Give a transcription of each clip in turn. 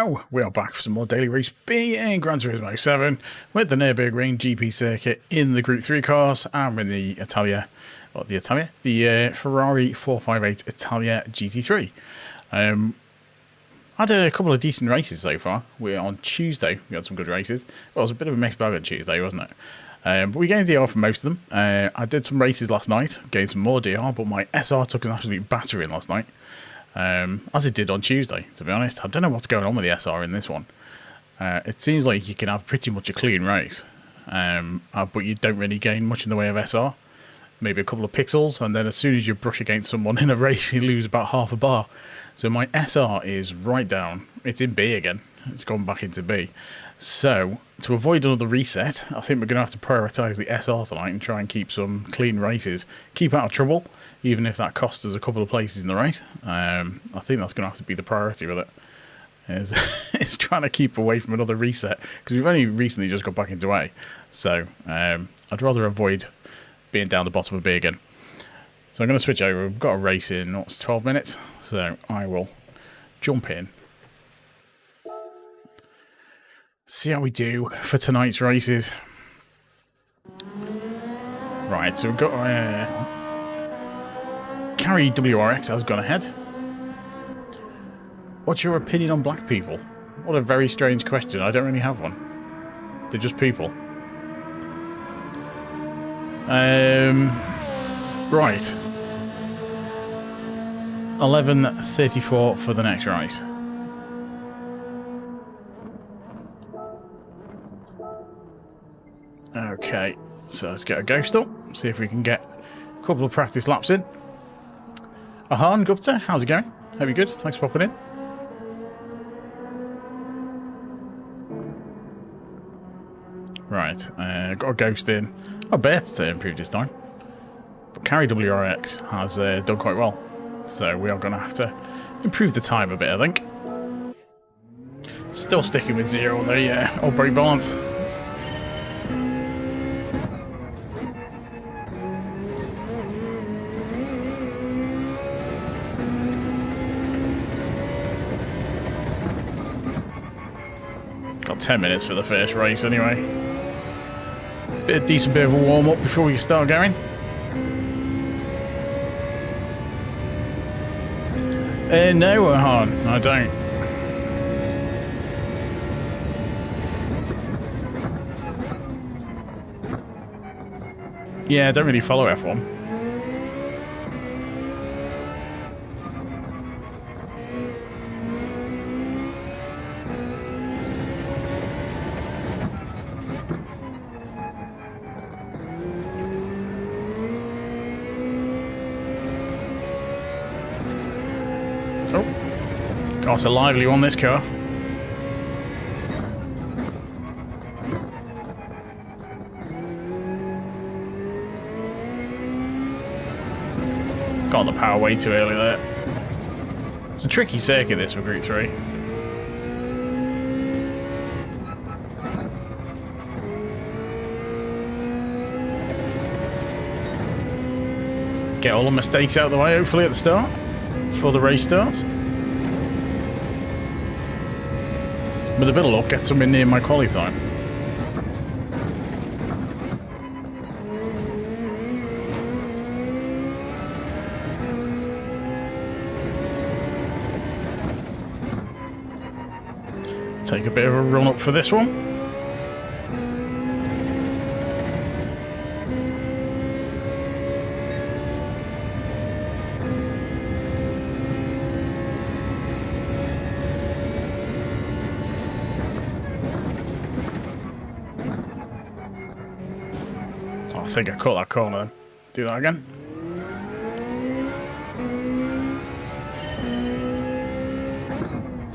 Hello, we are back for some more daily race B in Gran Turismo 7 with the Nürburgring GP circuit in the Group 3 cars and with the Ferrari 458 Italia GT3. Had a couple of decent races so far. We're on Tuesday, we had some good races. Well, it was a bit of a mixed bag on Tuesday, wasn't it? But we gained DR for most of them. I did some races last night, gained some more DR, but my SR took an absolute battering last night. As it did on Tuesday, to be honest. I don't know what's going on with the SR in this one. It seems like you can have pretty much a clean race, but you don't really gain much in the way of SR. Maybe a couple of pixels, and then as soon as you brush against someone in a race, you lose about half a bar. So my SR is right down. It's in B again. It's gone back into B. So, to avoid another reset, I think we're going to have to prioritise the SR tonight and try and keep some clean races. Keep out of trouble, even if that costs us a couple of places in the race. I think that's going to have to be the priority with it. Is trying to keep away from another reset, because we've only recently just got back into A. So, I'd rather avoid being down the bottom of B again. So I'm going to switch over. We've got a race in, 12 minutes. So I will jump in. See how we do for tonight's races. Right, so we've got Carry WRX has gone ahead. What's your opinion on black people? What a very strange question. I don't really have one. They're just people. Right. 11:34 for the next race. Okay, so let's get a ghost up, see if we can get a couple of practice laps in. Ahan Gupta, how's it going? Hope you're good, thanks for popping in. Right, got a ghost in. I bet to improve this time. But Carry WRX has done quite well. So we are going to have to improve the time a bit, I think. Still sticking with 0 on the old brake balance. Got 10 minutes for the first race anyway. Decent bit of a warm up before we start going. No, Ahan, I don't. Yeah, I don't really follow F1. It's a lively one, this car. Got on the power way too early there. It's a tricky circuit, this, for Group 3. Get all the mistakes out of the way, hopefully, at the start, before the race starts. With a bit of luck, get something near my quali time. Take a bit of a run up for this one. I think I caught that corner. Do that again.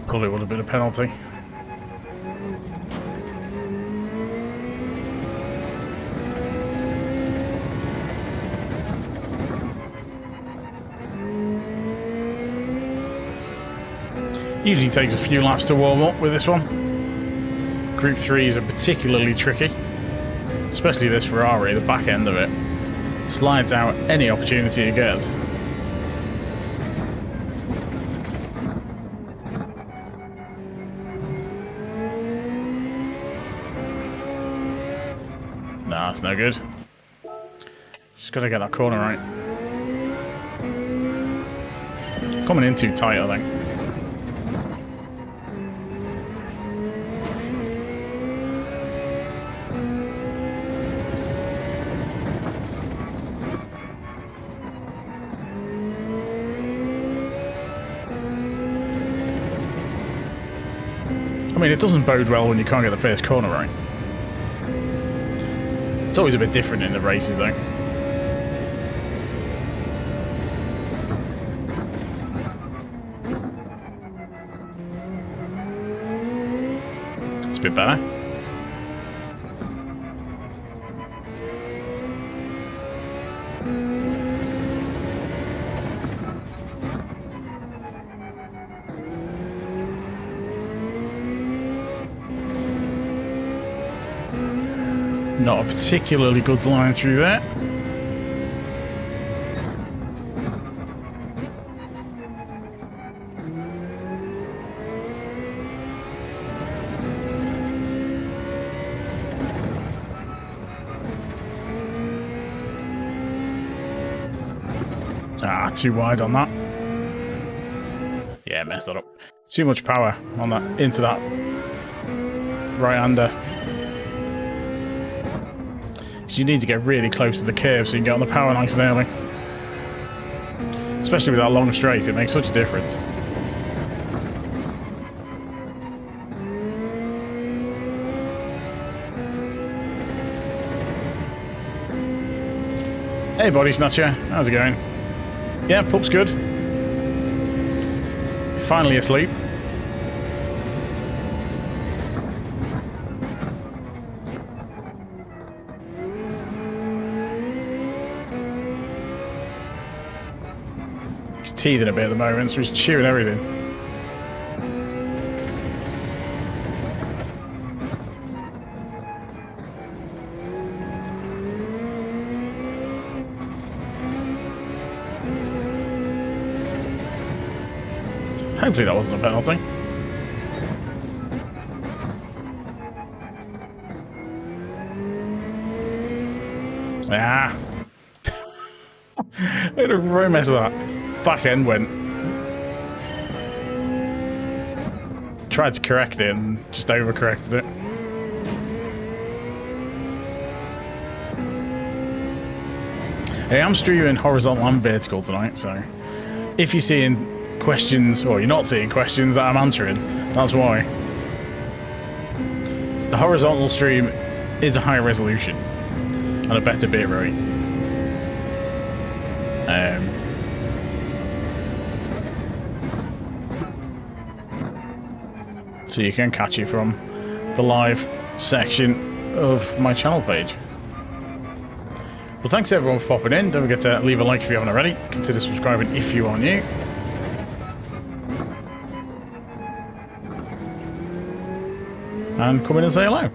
Probably would have been a penalty. Usually takes a few laps to warm up with this one. Group 3s are particularly tricky. Especially this Ferrari, the back end of it slides out any opportunity it gets. Nah, it's no good. Just got to get that corner right. Coming in too tight, I think. I mean, it doesn't bode well when you can't get the first corner right. It's always a bit different in the races, though. It's a bit better. Not a particularly good line through there. Ah, too wide on that. Yeah, messed that up. Too much power on that, into that right-hander. You need to get really close to the curve so you can get on the power nice and early. Especially with that long straight, it makes such a difference. Hey Body Snatcher, how's it going? Yeah, pup's good. Finally asleep. Teething a bit at the moment, so he's chewing everything. Hopefully that wasn't a penalty. Ah. I had a right mess of that. Back end went. Tried to correct it and just overcorrected it. Hey, I'm streaming horizontal and vertical tonight, so if you're seeing questions, or you're not seeing questions that I'm answering, that's why. The horizontal stream is a higher resolution and a better bit rate. So you can catch it from the live section of my channel page. Well, thanks everyone for popping in. Don't forget to leave a like if you haven't already. Consider subscribing if you are new. And come in and say hello.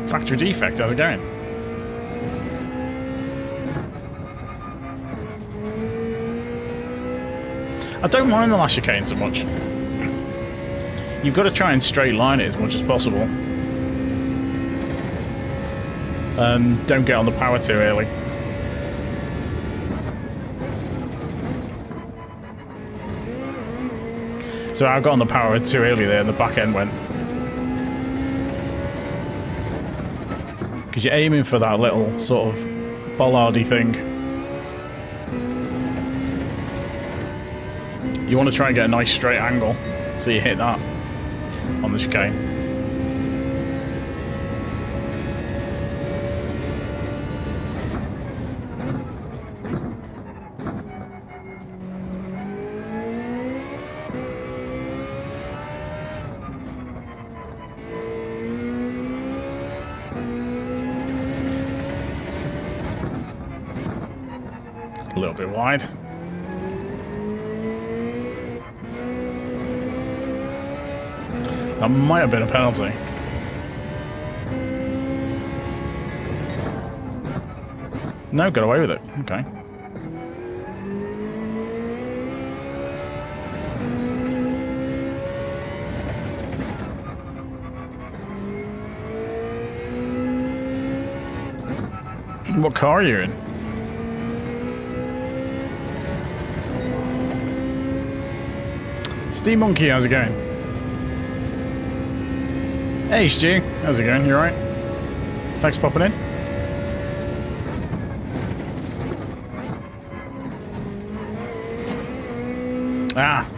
Factory defect, how's it going? I don't mind the last chicane so much. You've got to try and straight line it as much as possible. And don't get on the power too early. So I got on the power too early there and the back end went. Because you're aiming for that little sort of bollardy thing. You want to try and get a nice straight angle, so you hit that on the chicane. A little bit wide. That might have been a penalty. No, got away with it. Okay. What car are you in? Steam Monkey, how's it going? Hey Stu, how's it going? You alright? Thanks for popping in. Ah!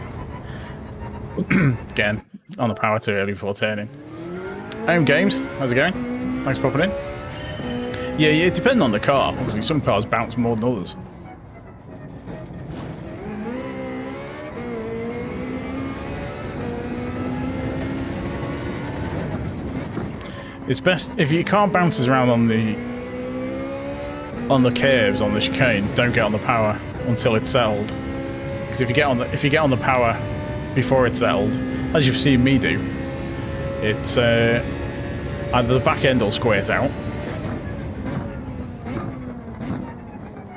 Again, on the power too early before turning. Home Games, how's it going? Thanks for popping in. Yeah, it depends on the car. Obviously, some cars bounce more than others. It's best if your car bounces around on the curves on the chicane. Don't get on the power until it's settled. Because if you get on the power before it's settled, as you've seen me do, it's either the back end will squirt out,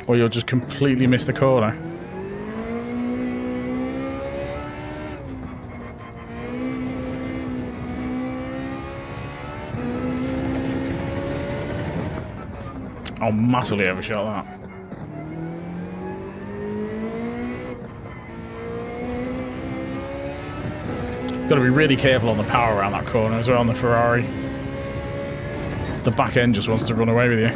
or you'll just completely miss the corner. I'll massively overshot that. Got to be really careful on the power around that corner as well on the Ferrari. The back end just wants to run away with you.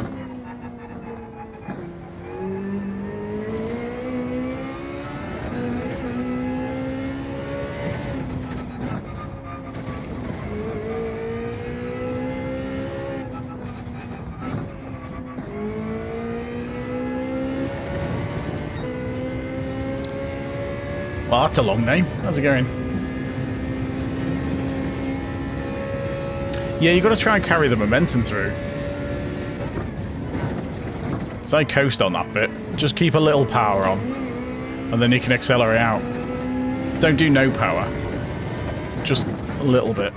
Well, that's a long name. How's it going? Yeah, you've got to try and carry the momentum through. So coast on that bit. Just keep a little power on, and then you can accelerate out. Don't do no power. Just a little bit.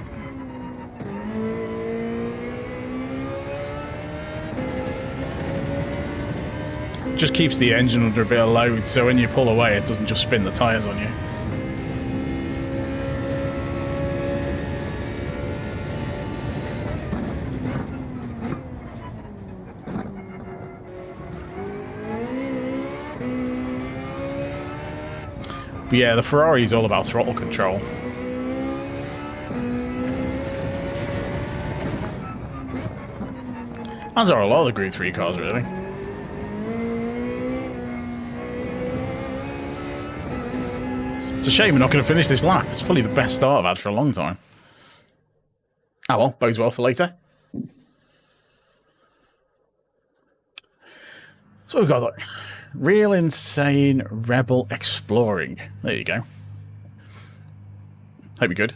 Just keeps the engine under a bit of load, so when you pull away it doesn't just spin the tyres on you. But yeah, the Ferrari is all about throttle control. As are a lot of the Group 3 cars, really. It's a shame we're not going to finish this lap. It's probably the best start I've had for a long time. Ah well, bodes well for later. So we've got like, Real Insane Rebel Exploring. There you go. Hope you're good.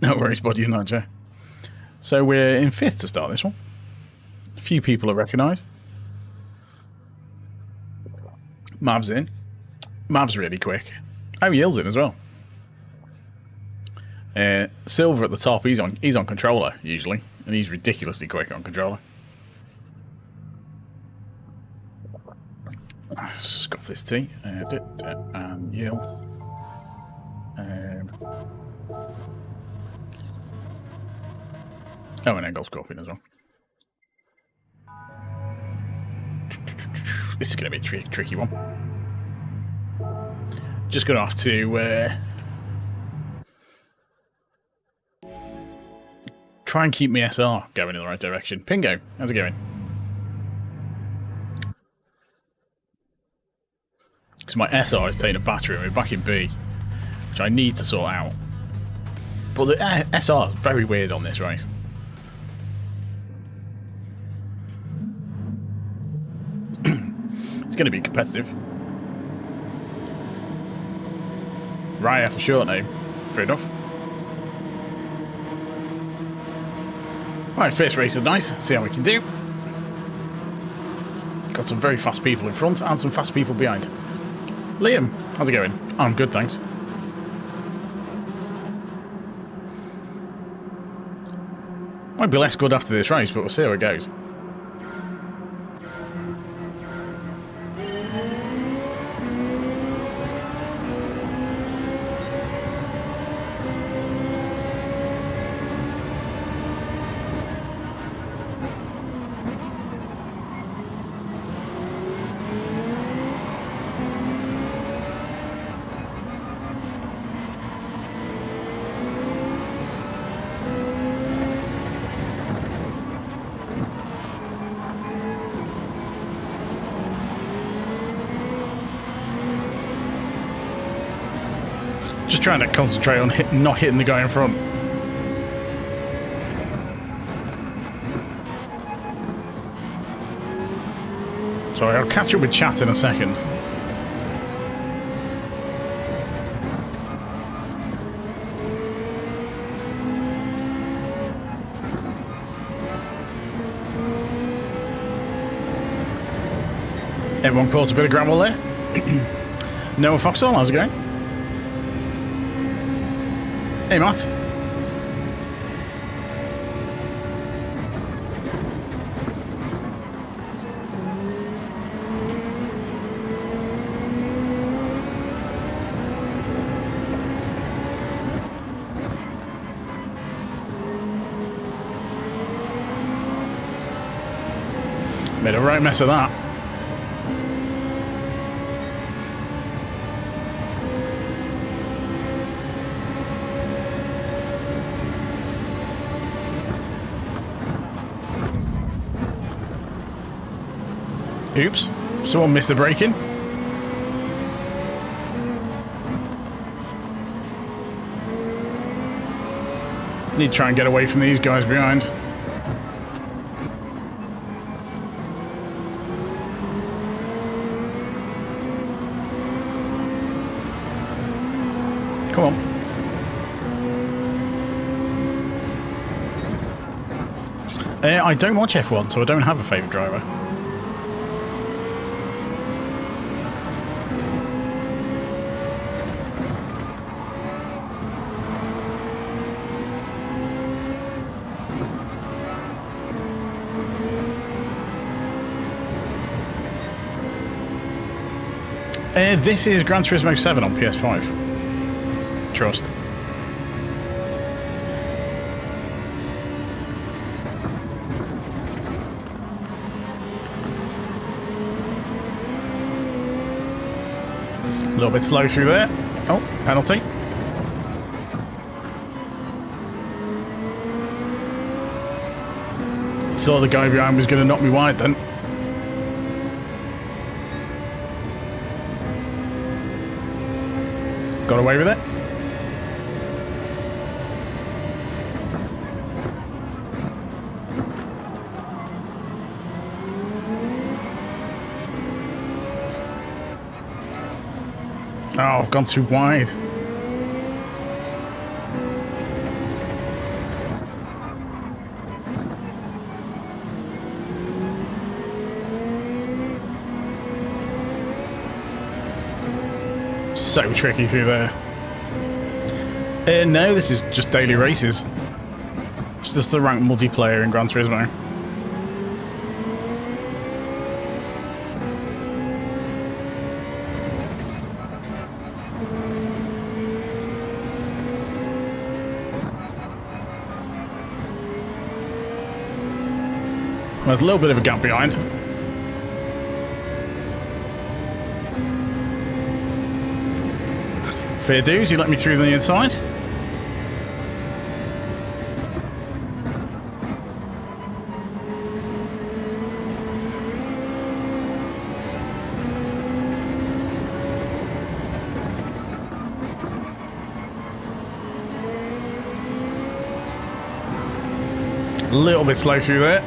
No worries, buddy, you're not, Joe. So we're in 5th to start this one. A few people are recognised. Mav's in. Mav's really quick. Oh, Yill's in as well. Silver at the top. He's on controller usually, and he's ridiculously quick on controller. Scoff this tea. And Yill. Oh, and Engel's coughing as well. This is going to be a tricky one. Just going to have to try and keep my SR going in the right direction. Pingo, how's it going? Because my SR is taking a battery and we're back in B, which I need to sort out. But the SR is very weird on this race. It's going to be competitive. Raya for short name. Fair enough. Right, first race is nice. See how we can do. Got some very fast people in front and some fast people behind. Liam, how's it going? I'm good, thanks. Might be less good after this race, but we'll see how it goes. Just trying to concentrate on not hitting the guy in front. Sorry, I'll catch up with chat in a second. Everyone caught a bit of gravel there. Noah Foxall, how's it going? Hey, Matt. Made a right mess of that. Oops, someone missed the braking. Need to try and get away from these guys behind. Come on. I don't watch F1, so I don't have a favourite driver. This is Gran Turismo 7 on PS5. Trust. A little bit slow through there. Oh, penalty. Thought the guy behind was going to knock me wide then. Got away with it. Oh, I've gone too wide. So tricky through there. No, this is just daily races. It's just the ranked multiplayer in Gran Turismo. Well, there's a little bit of a gap behind. Fair dues, you let me through the inside. A little bit slow through there.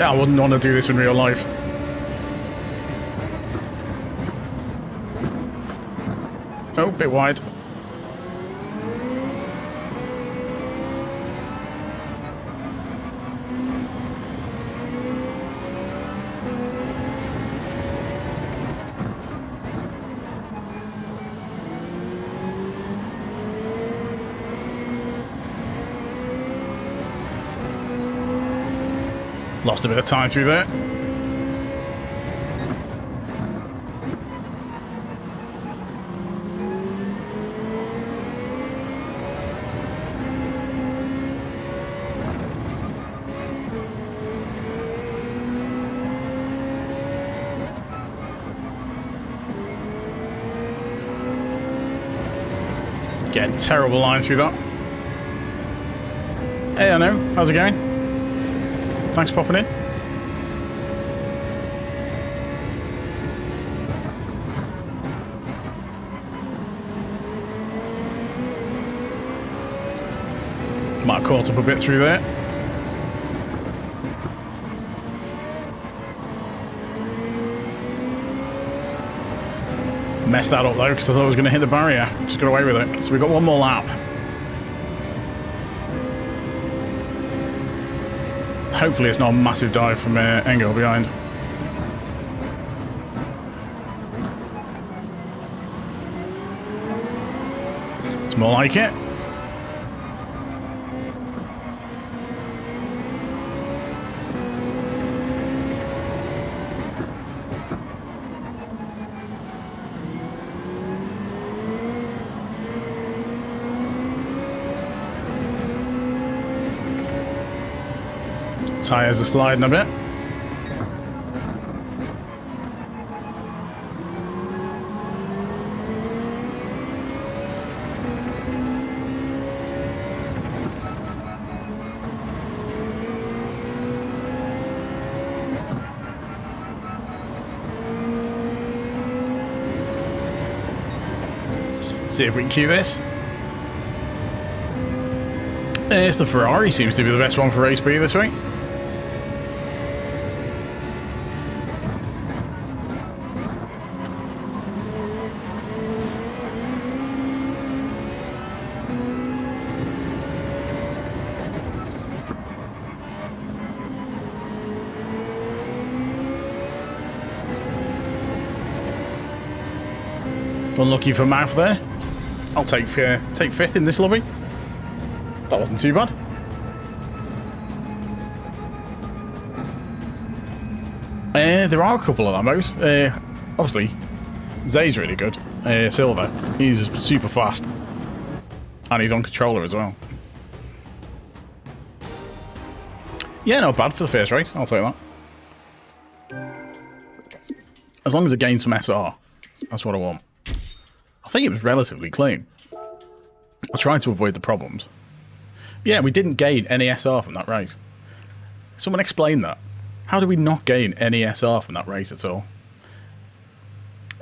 I wouldn't want to do this in real life. Oh, a bit wide. Lost a bit of time through there. Getting terrible line through that. Hey, I know. How's it going? Thanks for popping in. Might have caught up a bit through there. Messed that up though, because I thought I was going to hit the barrier. Just got away with it. So we've got one more lap. Hopefully it's not a massive dive from Engel behind. It's more like it. Tyres are sliding a bit. See if we can cue this. It's the Ferrari seems to be the best one for race B this week. Unlucky for mouth there. I'll take fifth in this lobby. That wasn't too bad. There are a couple of Lambos. Obviously, Zay's really good. Silver, he's super fast. And he's on controller as well. Yeah, not bad for the first race, I'll tell you that. As long as it gains some SR, that's what I want. I think it was relatively clean. I tried to avoid the problems. Yeah, we didn't gain any SR from that race. Someone explain that. How did we not gain any SR from that race at all?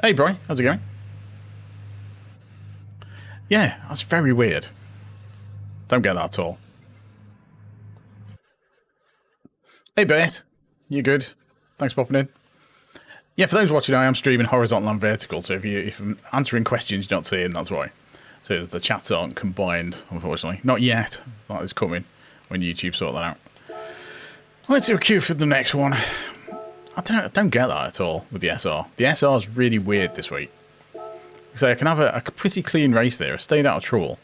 Hey, Bri, how's it going? Yeah, that's very weird. Don't get that at all. Hey, Bert. You good? Thanks for popping in. Yeah, for those watching, I am streaming horizontal and vertical, so if I'm answering questions you're not seeing, that's why. So the chats aren't combined, unfortunately. Not yet. That is coming when YouTube sort that out. Let's do a queue for the next one. I don't get that at all with the SR. The SR is really weird this week. So I can have a pretty clean race there. I stayed out of trouble.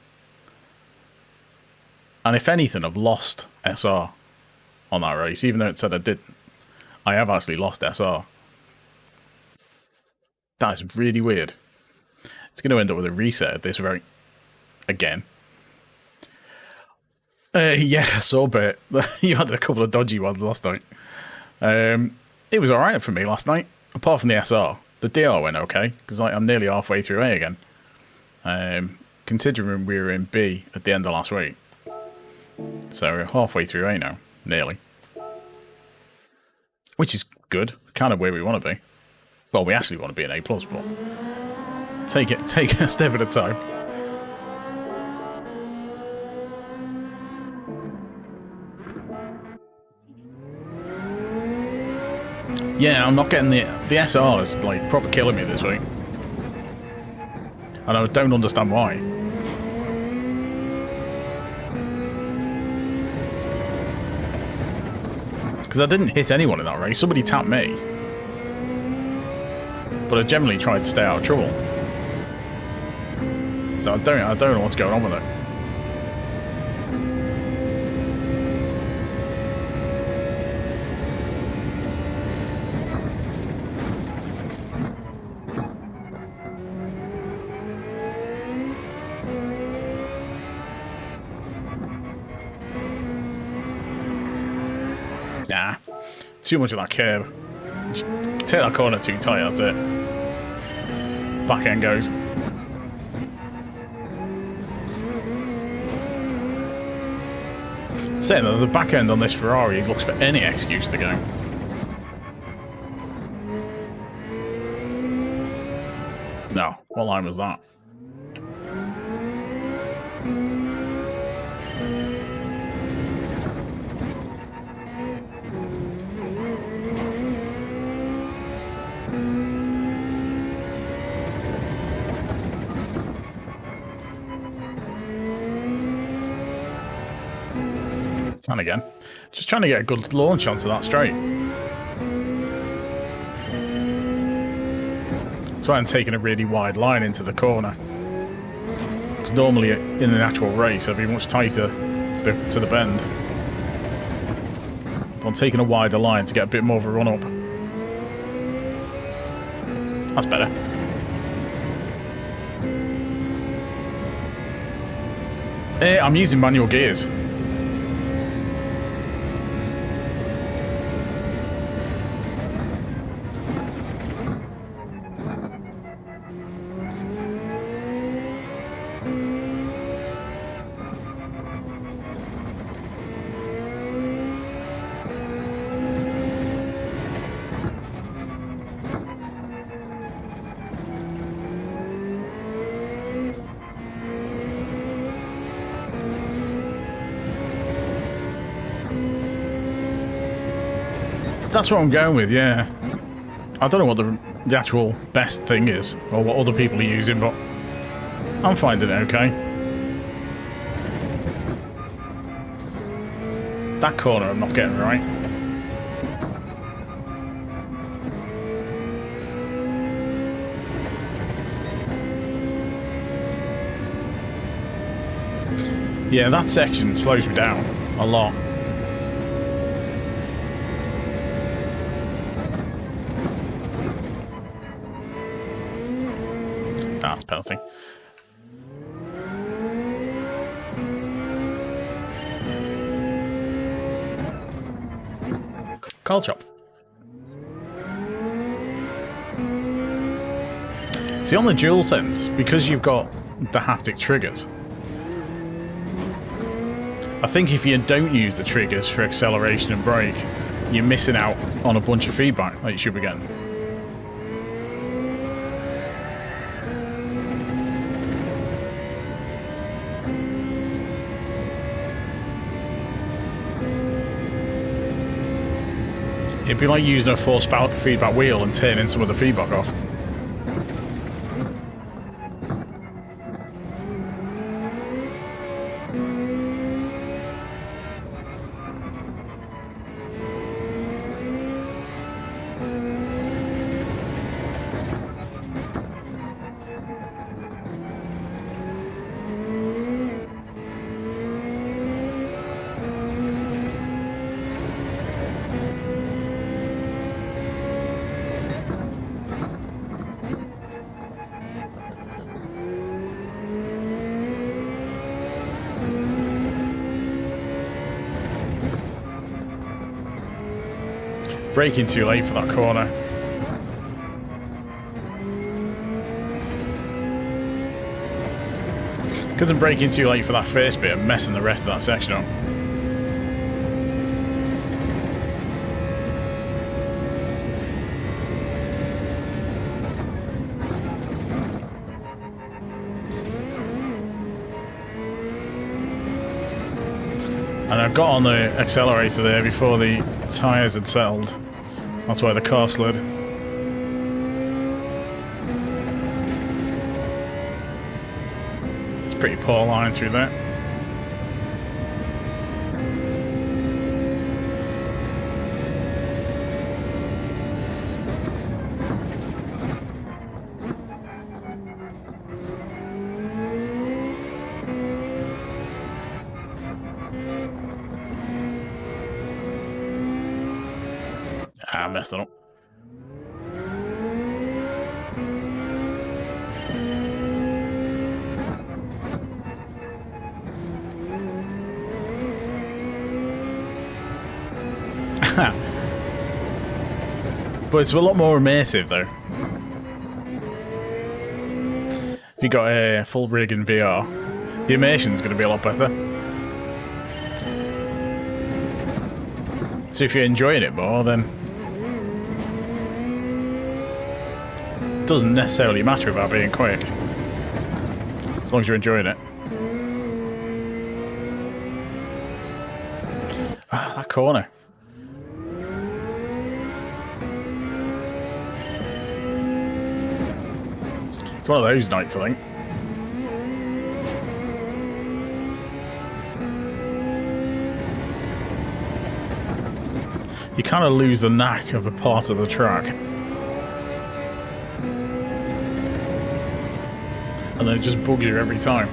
And if anything, I've lost SR on that race, even though it said I didn't. I have actually lost SR. That is really weird. It's going to end up with a reset at this rate. Again. Yeah, I saw a bit. You had a couple of dodgy ones last night. It was alright for me last night. Apart from the SR. The DR went okay. Because I'm nearly halfway through A again. Considering we were in B at the end of last week. So we're halfway through A now. Nearly. Which is good. Kind of where we want to be. Well, we actually want to be an A+, but take a step at a time. Yeah, I'm not getting the SR is like proper killing me this week. And I don't understand why. Because I didn't hit anyone in that race. Somebody tapped me. But I generally tried to stay out of trouble. So I don't know what's going on with it. Nah. Too much of that curb. Take that corner too tight, that's it. Back end goes. Saying that the back end on this Ferrari looks for any excuse to go. No, what line was that? And again, just trying to get a good launch onto that straight. That's why I'm taking a really wide line into the corner. Because normally in an actual race, I'd be much tighter to the bend. But I'm taking a wider line to get a bit more of a run up. That's better. I'm using manual gears. That's what I'm going with, yeah. I don't know what the actual best thing is, or what other people are using, but I'm finding it okay. That corner I'm not getting right. Yeah, that section slows me down a lot. That's penalty. Call chop. See, on the DualSense, because you've got the haptic triggers, I think if you don't use the triggers for acceleration and brake, you're missing out on a bunch of feedback that you should be getting. It'd be like using a force feedback wheel and turning some of the feedback off. Braking too late for that corner. Because I'm braking too late for that first bit, I'm messing the rest of that section up. And I got on the accelerator there before the tyres had settled. That's why the car slid. It's a pretty poor line through there. I messed it up. But it's a lot more immersive, though. If you got a full rig in VR, the immersion's going to be a lot better. So if you're enjoying it more, then it doesn't necessarily matter about being quick, as long as you're enjoying it. Ah, that corner. It's one of those nights, I think. You kind of lose the knack of a part of the track. And then it just bugs you every time.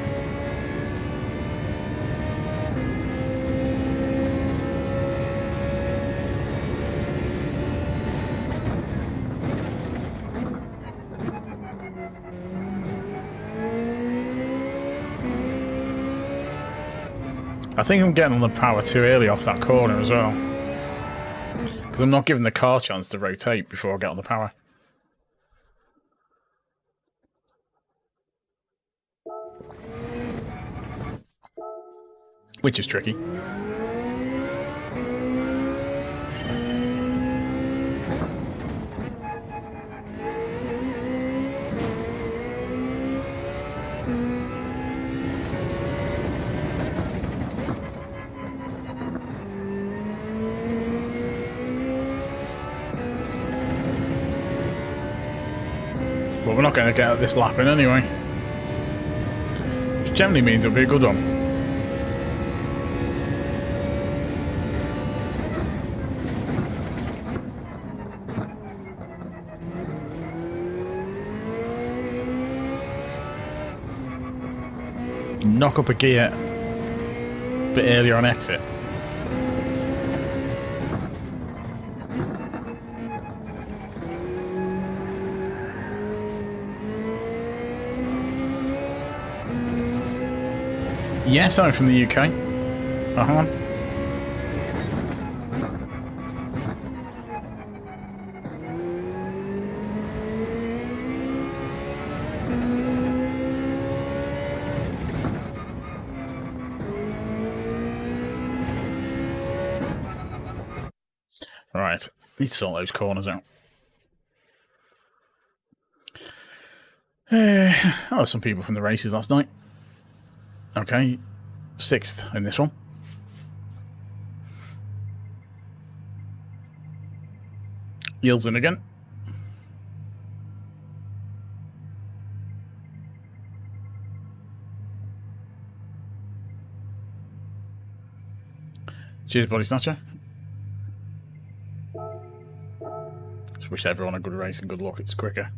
I think I'm getting on the power too early off that corner as well. Because I'm not giving the car a chance to rotate before I get on the power. Which is tricky. But we're not going to get this lap in anyway. Which generally means it'll be a good one. Knock up a gear a bit earlier on exit. Yes, I'm from the UK. Uh-huh. Right, need to sort those corners out. Oh, some people from the races last night. Okay, 6th in this one. Yields in again. Cheers, Body Snatcher. Just wish everyone a good race and good luck. It's quicker.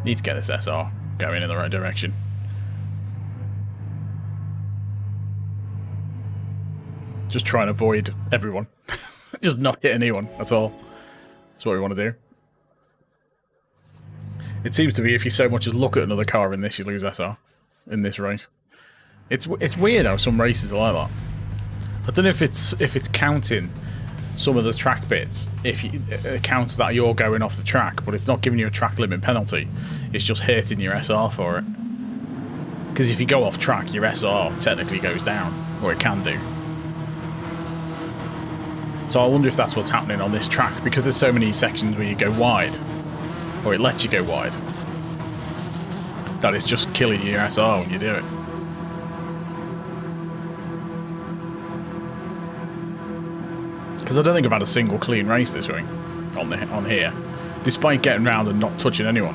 Need to get this SR going in the right direction. Just try and avoid everyone. Just not hit anyone, that's all. That's what we want to do. It seems to be if you so much as look at another car in this, you lose SR in this race. It's weird how some races are like that. I don't know if it's counting some of the track bits, if it counts that you're going off the track, but it's not giving you a track limit penalty. It's just hurting your SR for it. Because if you go off track, your SR technically goes down, or it can do. So I wonder if that's what's happening on this track, because there's so many sections where you go wide, or it lets you go wide, that it's just killing your SR when you do it. Because I don't think I've had a single clean race this week on here, despite getting round and not touching anyone.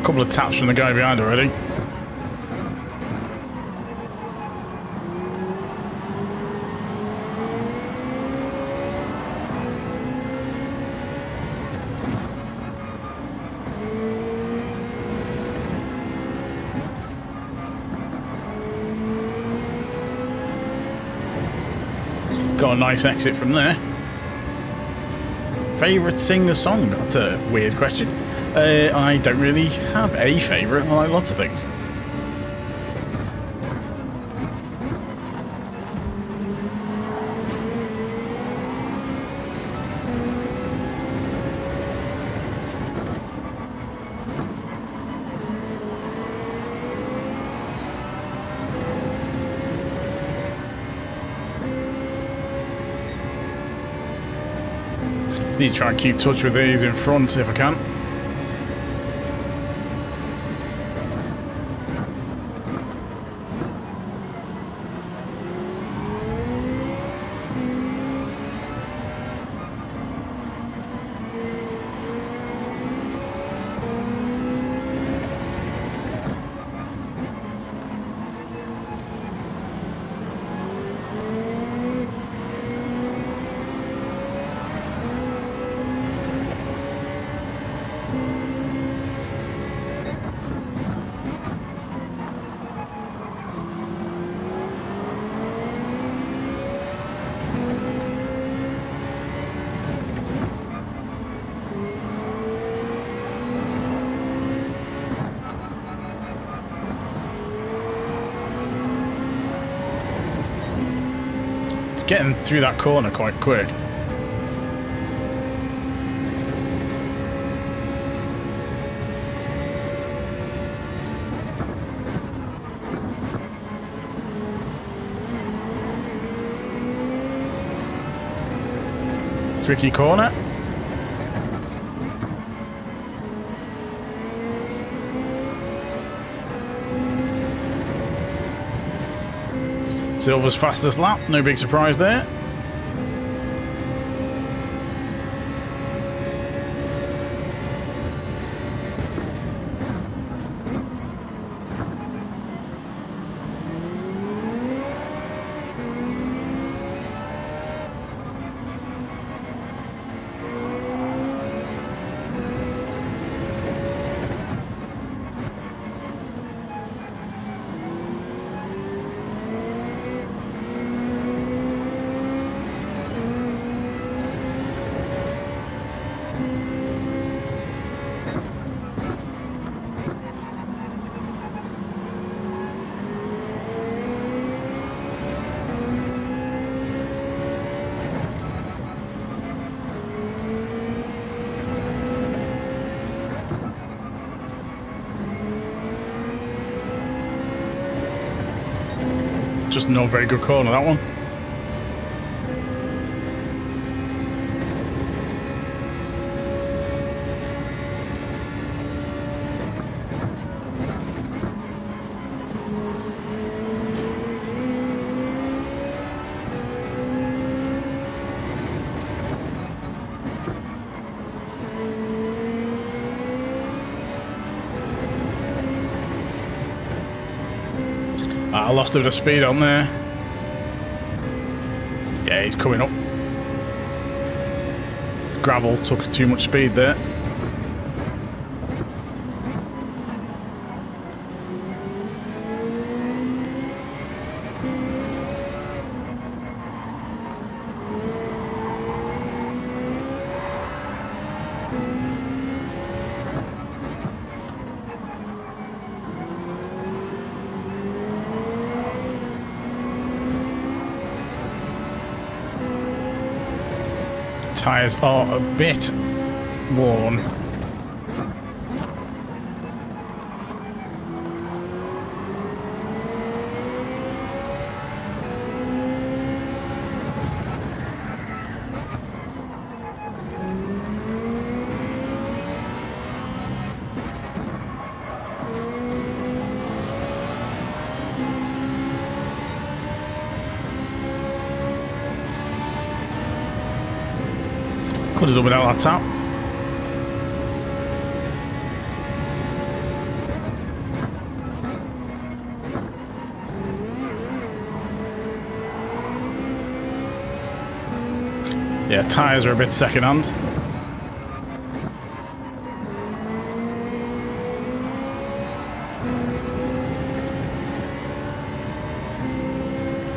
couple of taps from the guy behind already. Got a nice exit from there. Favourite singer-song? That's a weird question. I don't really have a favourite. I like lots of things. Just need to try and keep touch with these in front if I can. Getting through that corner quite quick. Tricky corner. Silver's fastest lap, no big surprise there. Just no very good corner, that one. I lost a bit of speed on there. Yeah, he's coming up. Gravel took too much speed there. Tyres are a bit worn. Could have done without that tap. Yeah, tyres are a bit second-hand.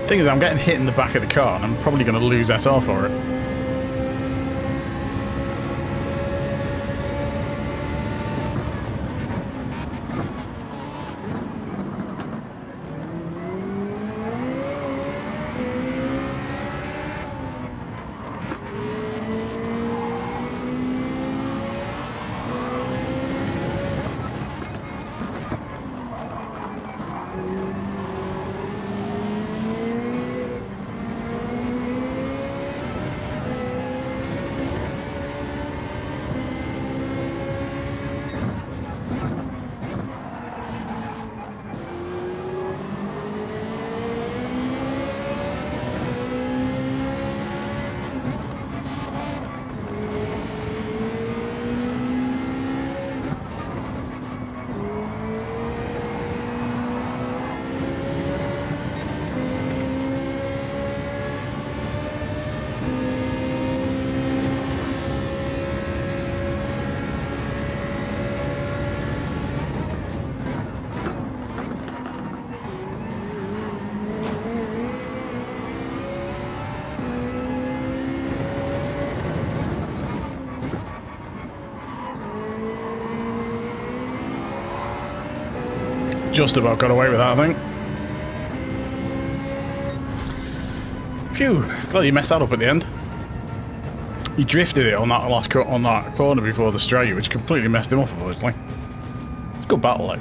Thing is, I'm getting hit in the back of the car, and I'm probably going to lose SR for it. Just about got away with that, I think. Phew, glad you messed that up at the end. He drifted it on that last on that corner before the straight, which completely messed him up, unfortunately. It's a good battle, though.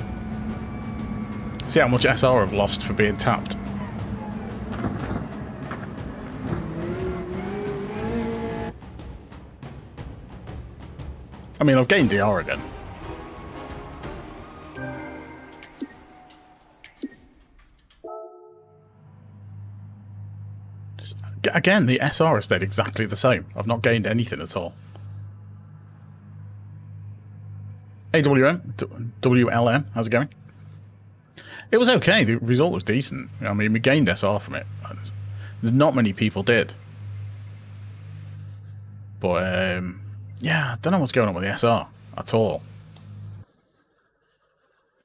See how much SR I've lost for being tapped. I mean, I've gained DR again. Again, the SR has stayed exactly the same. I've not gained anything at all. WLM, how's it going? It was okay. The result was decent. I mean, we gained SR from it. Not many people did. But, yeah, I don't know what's going on with the SR at all.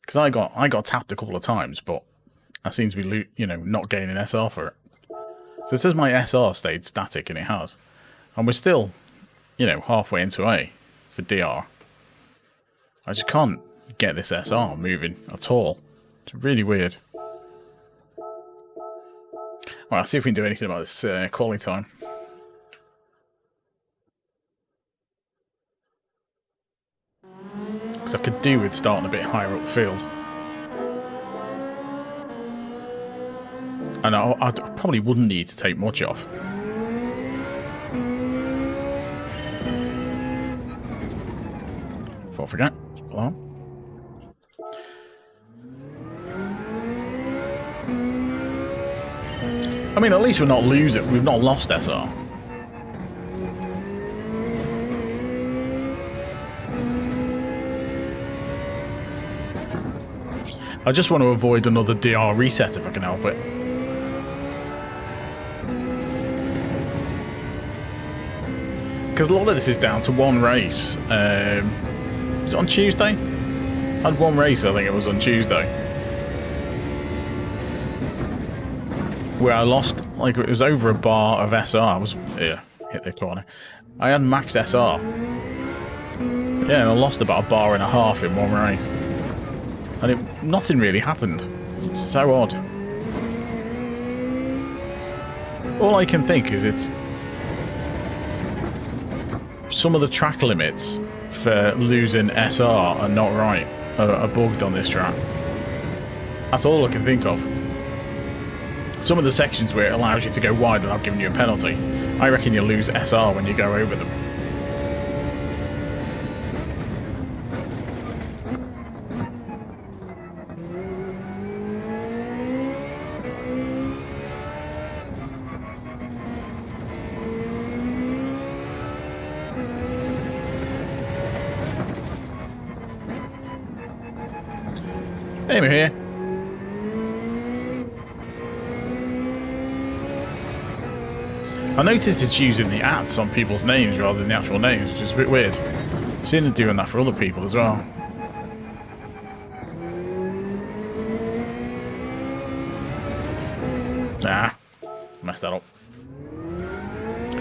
Because I got tapped a couple of times, but I seem to be, you know, not gaining SR for it. So it says my SR stayed static, and it has. And we're still, you know, halfway into A for DR. I just can't get this SR moving at all. It's really weird. Well, I'll see if we can do anything about this quality time. Because I could do with starting a bit higher up the field. And I probably wouldn't need to take much off. Before I forget. Hold on. I mean, at least we're not losing. We've not lost SR. I just want to avoid another DR reset if I can help it. Because a lot of this is down to one race. Was it on Tuesday? I had one race, I think it was on Tuesday, where I lost, like, it was over a bar of SR. I was, yeah, hit the corner. I had maxed SR. Yeah, and I lost about a bar and a half in one race. And nothing really happened. It's so odd. All I can think is it's some of the track limits for losing SR are not right, are bugged on this track. That's all I can think of. Some of the sections where it allows you to go wide without giving you a penalty, I reckon you lose SR when you go over them. Hey, we're here. I noticed it's using the ats on people's names rather than the actual names, which is a bit weird. I've seen it doing that for other people as well. Nah, messed that up.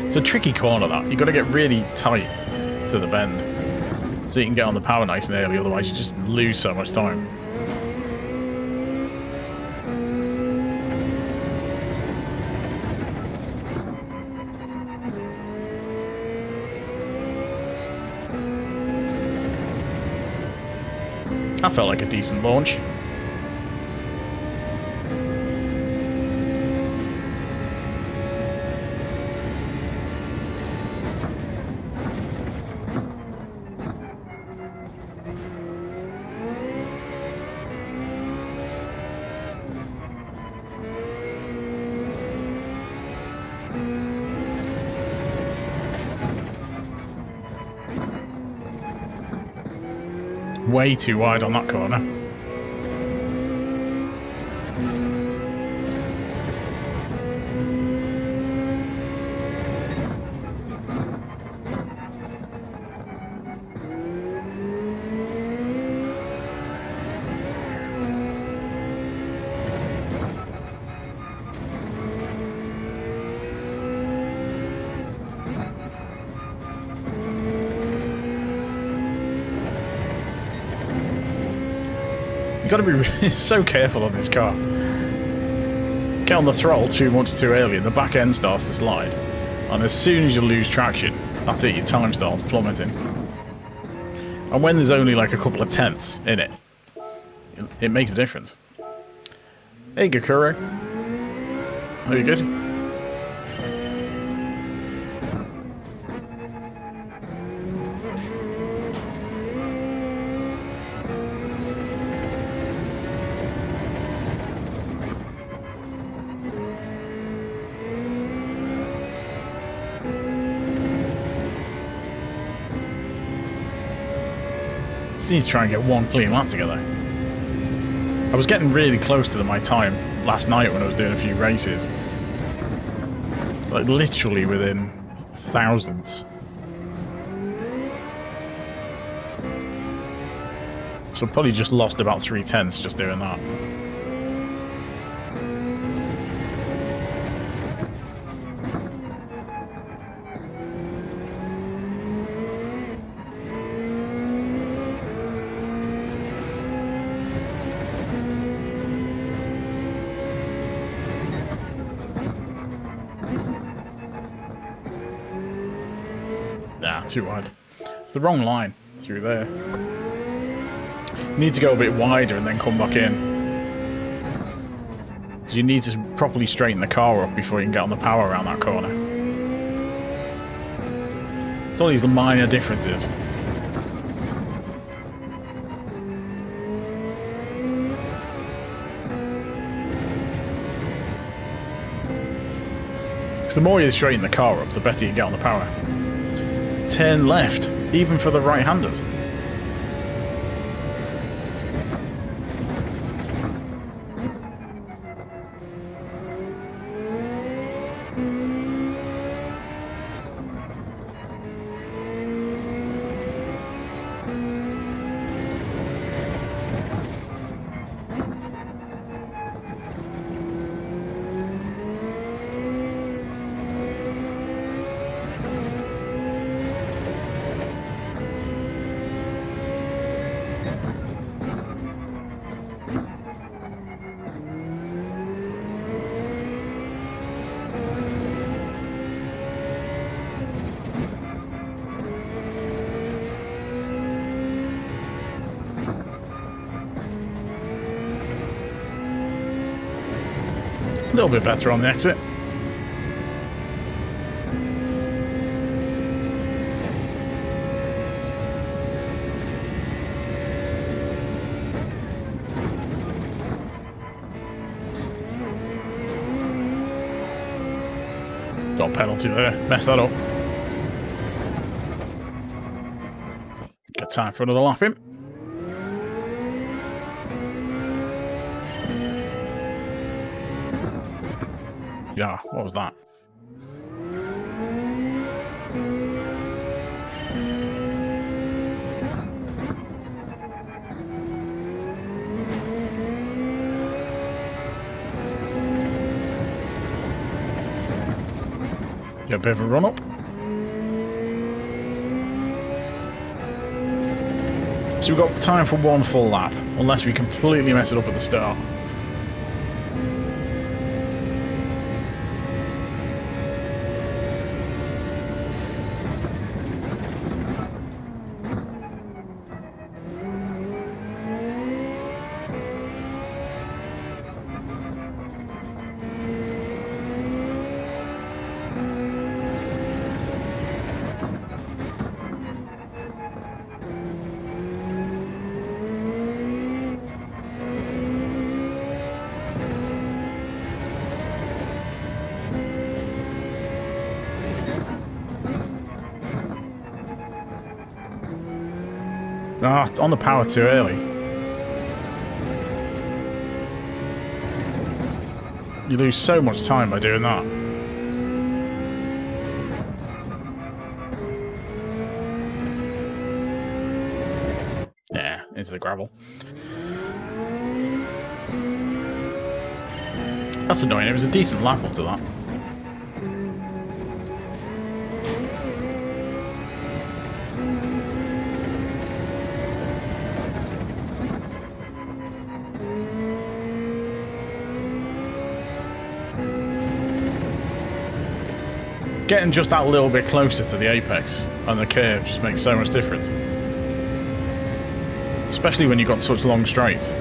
It's a tricky corner, that. You've got to get really tight to the bend so you can get on the power nice and early, otherwise you just lose so much time. That felt like a decent launch. Way too wide on that corner. You've got to be so careful on this car. Get on the throttle too much too early and the back end starts to slide. And as soon as you lose traction, that's it, your time starts plummeting. And when there's only like a couple of tenths in it, it makes a difference. Hey, Gakuro. Are you good? Just need to try and get one clean lap together. I was getting really close to my time last night when I was doing a few races. Like literally within thousands. So I probably just lost about 3/10 just doing that. Nah, too wide. It's the wrong line through there. You need to go a bit wider and then come back in. You need to properly straighten the car up before you can get on the power around that corner. It's all these minor differences. Because the more you straighten the car up, the better you get on the power. Turn left, even for the right-handers. A little bit better on the exit. Got a penalty there. Messed that up. Got time for another lap in. Yeah, what was that? Get a bit of a run up. So we've got time for one full lap, unless we completely mess it up at the start. Ah, it's on the power too early. You lose so much time by doing that. Yeah, into the gravel. That's annoying. It was a decent lap up to that. Getting just that little bit closer to the apex and the curve just makes so much difference. Especially when you've got such long straights.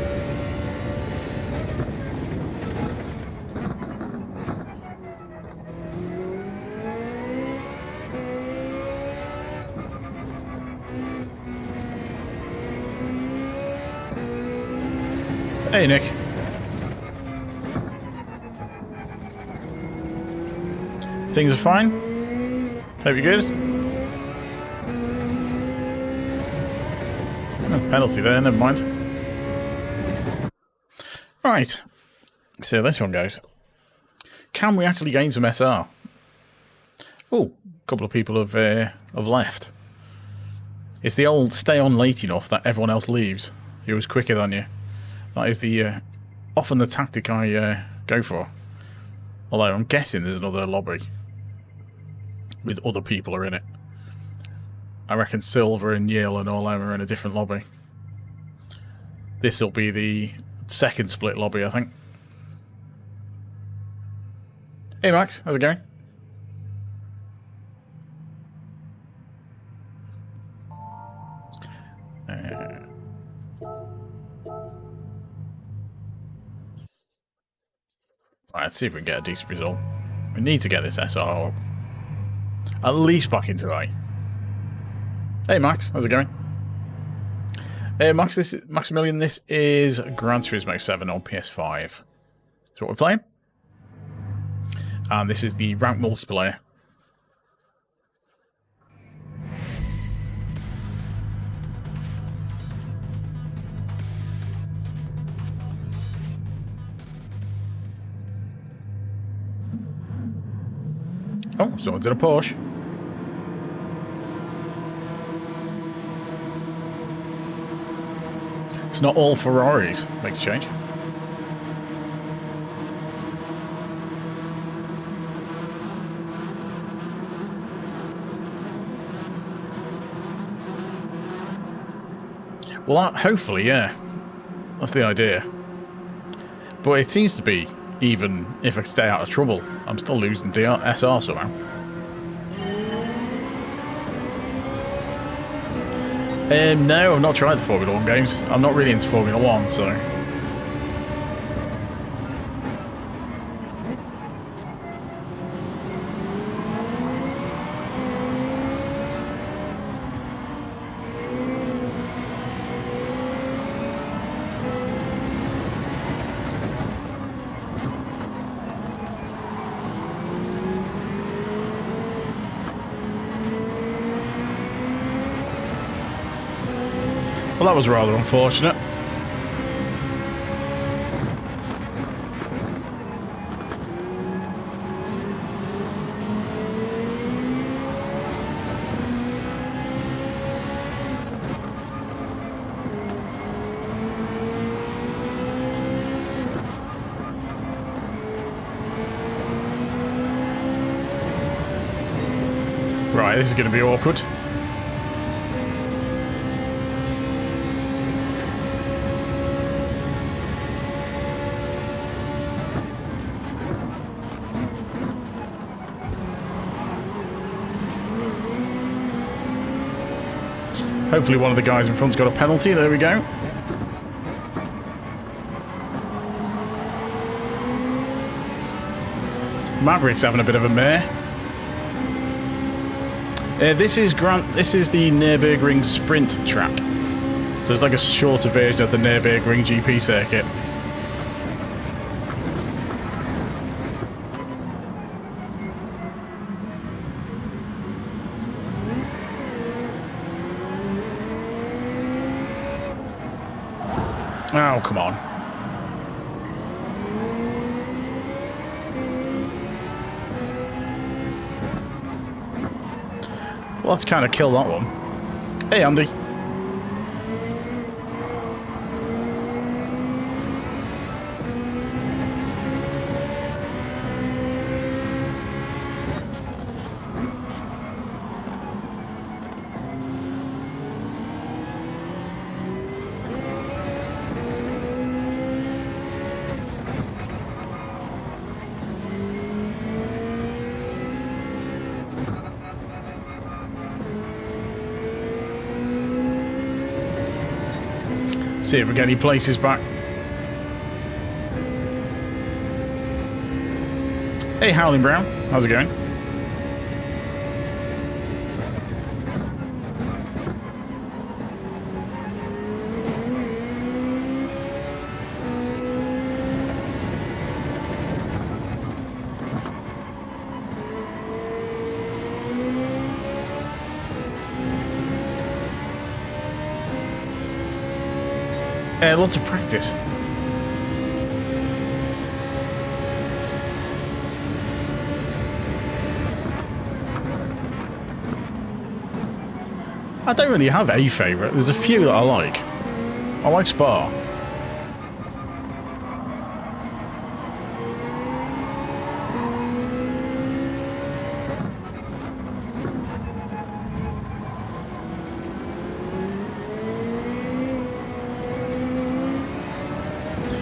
Hey, Nick. Things are fine? Hope you're good? Oh, penalty there, never mind. Right. So this one goes. Can we actually gain some SR? Oh, a couple of people have left. It's the old stay on late enough that everyone else leaves. He was quicker than you. That is the often the tactic I go for. Although I'm guessing there's another lobby with other people are in it. I reckon Silver and Yale and all them are in a different lobby. This will be the second split lobby, I think. Hey Max, how's it going? Right, let's see if we can get a decent result. We need to get this SR up. At least back into A. Hey Max, how's it going? Hey Max, this is Maximilian. This is Gran Turismo 7 on PS5. That's what we're playing. And this is the ranked multiplayer. Oh, someone's in a Porsche. It's not all Ferraris. Makes a change. Well, hopefully, yeah. That's the idea. But it seems to be, even if I stay out of trouble, I'm still losing SR somehow. No, I've not tried the Formula 1 games. I'm not really into Formula 1, so... Well, that was rather unfortunate. Right, this is going to be awkward. Hopefully one of the guys in front's got a penalty. There we go. Maverick's having a bit of a mare. This is the Nürburgring Sprint track. So it's like a shorter version of the Nürburgring GP circuit. Oh, come on. Well, let's kind of kill that one. Hey, Andy. See if we get any places back. Hey, Howling Brown. How's it going? Lots of practice. I don't really have a favourite. There's a few that I like. I like Spa.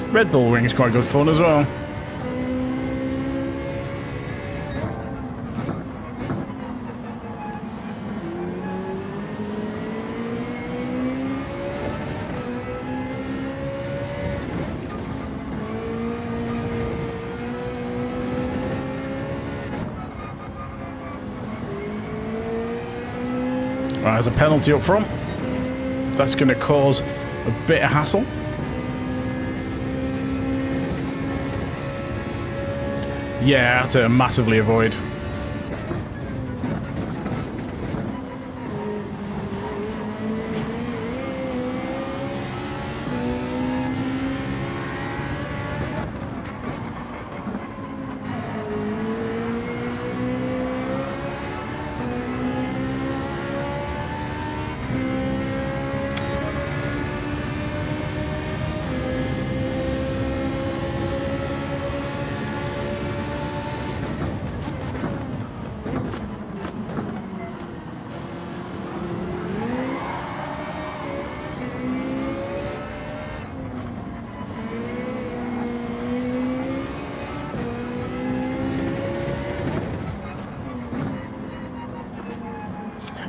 Red Bull Ring is quite good fun as well. Right, there's a penalty up front. That's going to cause a bit of hassle. Yeah, I had to massively avoid.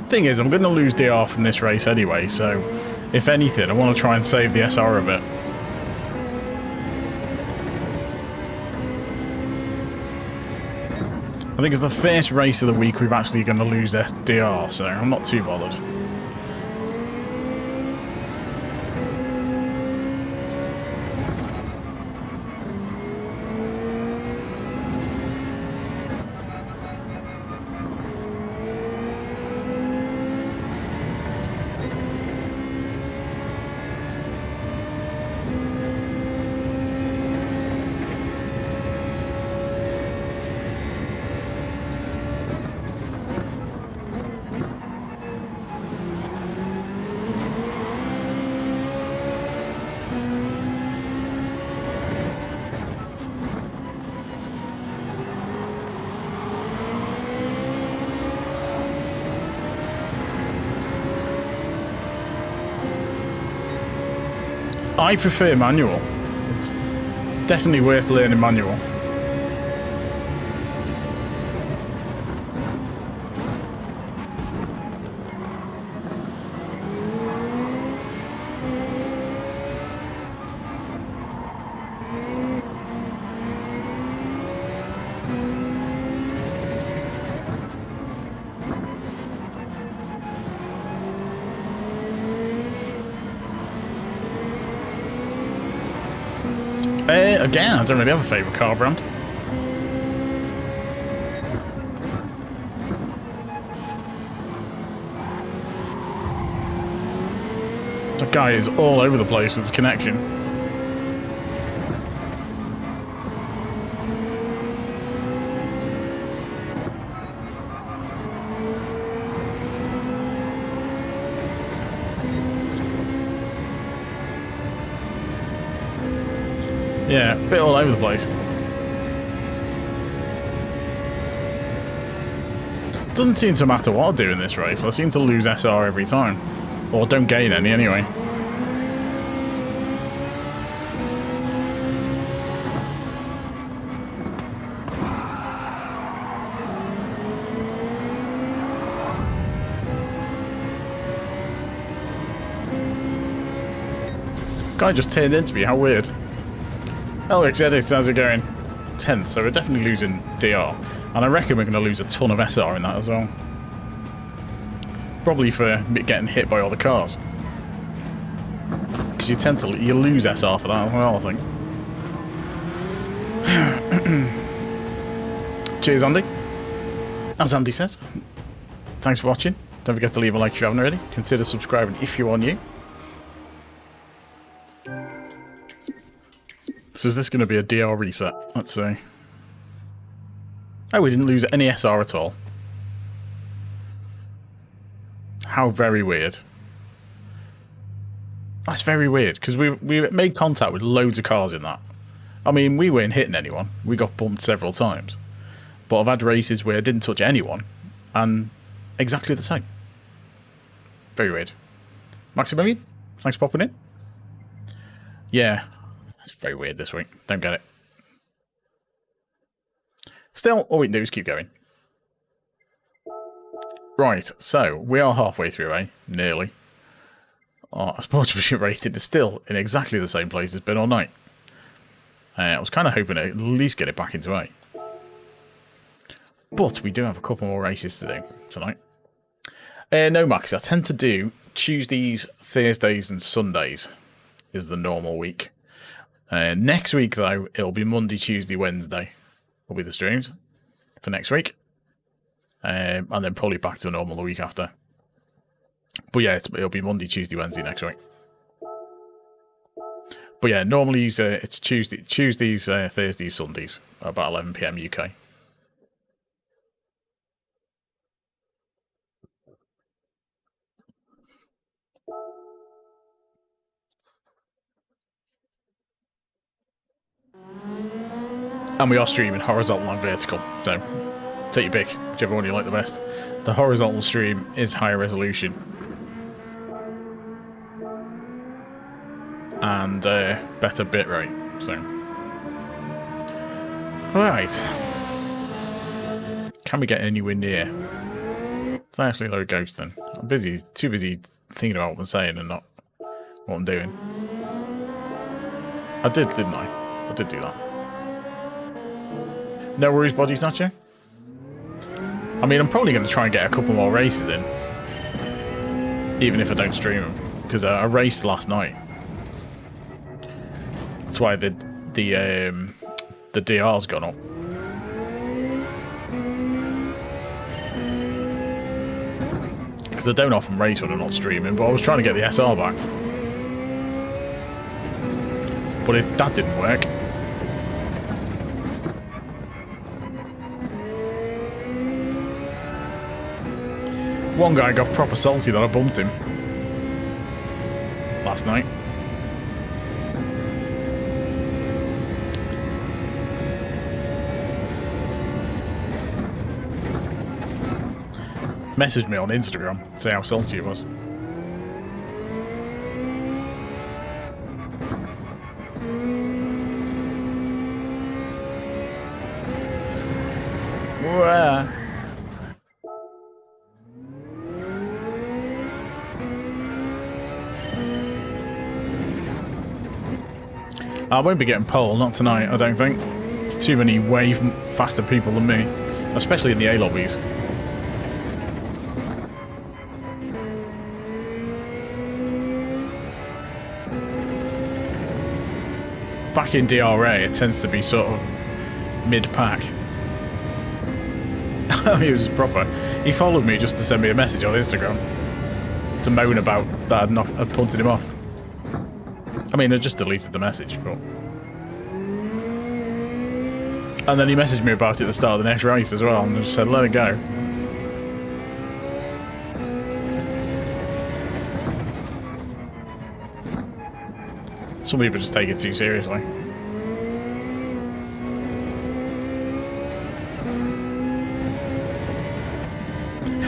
Thing is, I'm going to lose DR from this race anyway, so if anything, I want to try and save the SR a bit. I think it's the first race of the week we've actually going to lose DR, so I'm not too bothered. I prefer manual. It's definitely worth learning manual. Again, I don't really have a favourite car brand. That guy is all over the place with his connection. Yeah, a bit all over the place. Doesn't seem to matter what I do in this race. I seem to lose SR every time. Or don't gain any anyway. Guy just turned into me, how weird. LXEdit, how's it going? 10th, so we're definitely losing DR. And I reckon we're going to lose a ton of SR in that as well. Probably for getting hit by all the cars. Because you tend to lose SR for that as well, I think. Cheers, Andy. As Andy says. Thanks for watching. Don't forget to leave a like if you haven't already. Consider subscribing if you are new. So is this going to be a DR reset? Let's see. Oh, we didn't lose any SR at all. How very weird. That's very weird, because we made contact with loads of cars in that. I mean, we weren't hitting anyone. We got bumped several times. But I've had races where I didn't touch anyone, and exactly the same. Very weird. Maximilian, thanks for popping in. Yeah. It's very weird this week. Don't get it. Still, all we can do is keep going. Right, so we are halfway through, eh? Nearly. Our sportsmanship rating is still in exactly the same place it's been all night. I was kind of hoping to at least get it back into A. But we do have a couple more races to do tonight. No, Max, I tend to do Tuesdays, Thursdays and Sundays is the normal week. Next week, though, it'll be Monday, Tuesday, Wednesday will be the streams for next week. And then probably back to normal the week after. But yeah, it'll be Monday, Tuesday, Wednesday next week. But yeah, normally it's Tuesdays, Thursdays, Sundays, about 11 PM UK. And we are streaming horizontal and vertical, so take your pick, whichever one you like the best. The horizontal stream is higher resolution. And better bitrate, so. Alright. Can we get anywhere near? It's actually a low ghost then. I'm too busy thinking about what I'm saying and not what I'm doing. I did, didn't I? I did do that. No worries, Body Snatcher. I mean, I'm probably going to try and get a couple more races in. Even if I don't stream them. Because I raced last night. That's why the DR's gone up. Because I don't often race when I'm not streaming, but I was trying to get the SR back. But that didn't work. One guy got proper salty that I bumped him last night. Messaged me on Instagram to say how salty it was. Wah. I won't be getting pole, not tonight, I don't think. There's too many way faster people than me, especially in the A lobbies. Back in DRA, it tends to be sort of mid-pack. He was proper. He followed me just to send me a message on Instagram to moan about that I'd punted him off. I mean, I just deleted the message, but... And then he messaged me about it at the start of the next race as well, and I just said, let it go. Some people just take it too seriously.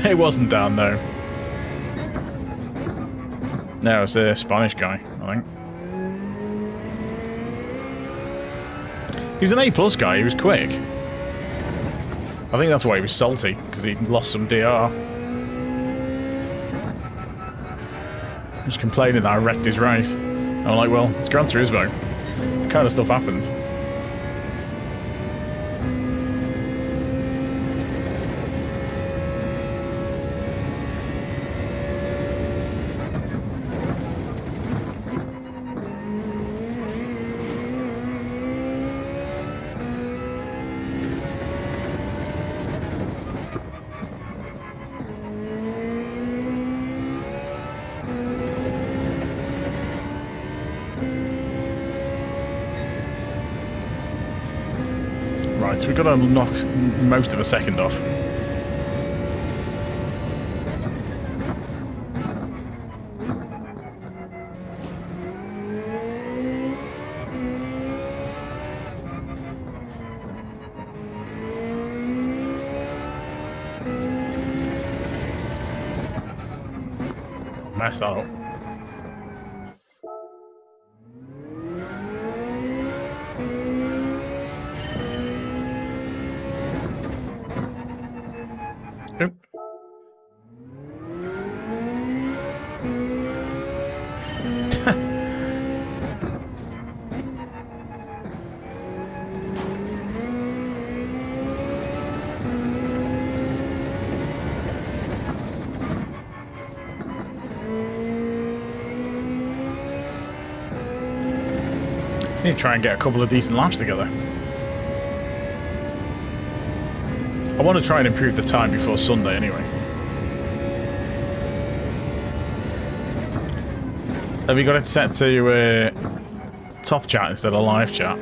It wasn't down, though. No, it's a Spanish guy, I think. He was an A+ guy, he was quick. I think that's why he was salty, because he lost some DR. He was complaining that I wrecked his race. I'm like, well, it's Gran Turismo. That kind of stuff happens. Right, so we've got to knock most of a second off. Messed that up. Oop. Just need to try and get a couple of decent laps together. I want to try and improve the time before Sunday anyway. Have you got it set to top chat instead of live chat?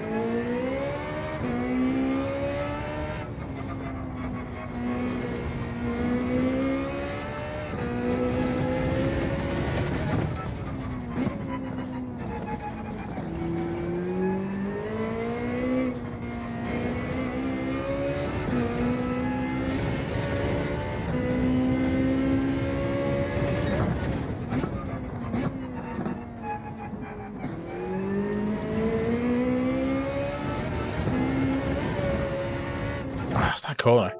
Corner.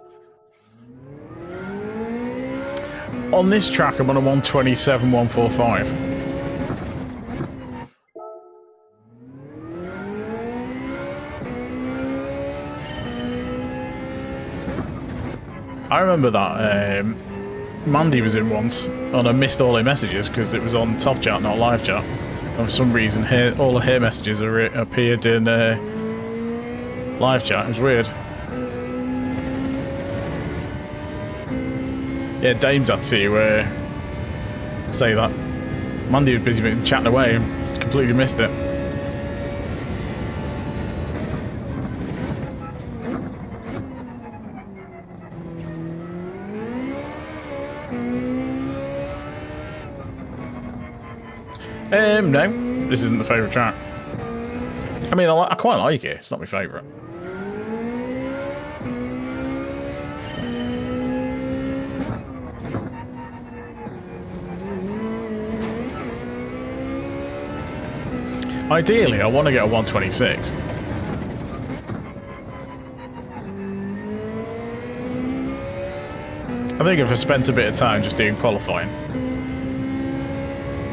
On this track, I'm on a 127, 145. I remember that Mandy was in once, and I missed all her messages because it was on top chat, not live chat. And for some reason, all of her messages appeared in live chat. It was weird. Yeah, Dames had to say that. Mandy was busy chatting away and completely missed it. No, this isn't the favourite track. I mean, I quite like it. It's not my favourite. Ideally, I want to get a 126. I think if I spent a bit of time just doing qualifying,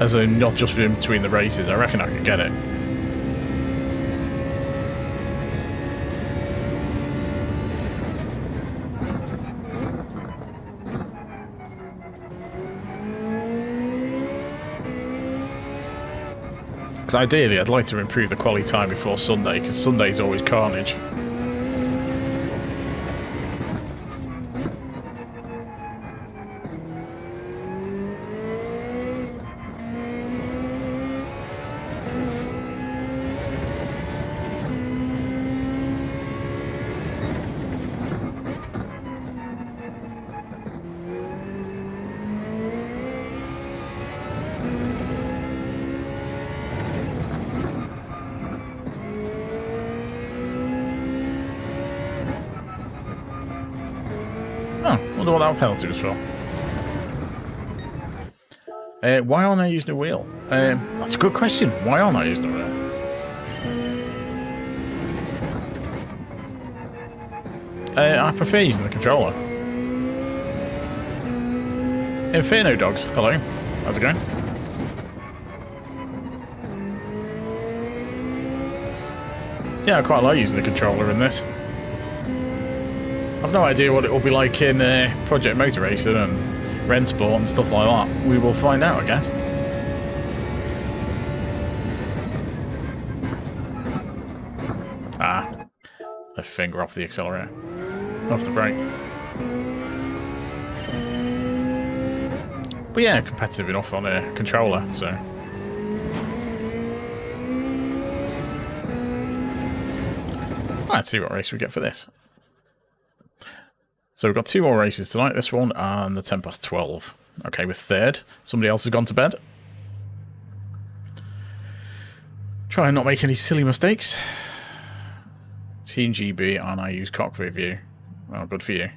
as in not just in between the races, I reckon I could get it. Because ideally, I'd like to improve the quality time before Sunday, because Sunday's always carnage. I wonder what that penalty was for. Why aren't I using a wheel? That's a good question. Why aren't I using a wheel? I prefer using the controller. Inferno Dogs, hello. How's it going? Yeah, I quite like using the controller in this. I've no idea what it will be like in Project Motor Racing and Rennsport and stuff like that. We will find out, I guess. Ah, a finger off the accelerator, off the brake. But yeah, competitive enough on a controller, so. Let's see what race we get for this. So we've got 2 more races tonight, this one and the 12:10. Okay, we're third. Somebody else has gone to bed. Try and not make any silly mistakes. Team GB and I use cockpit view. Well, good for you.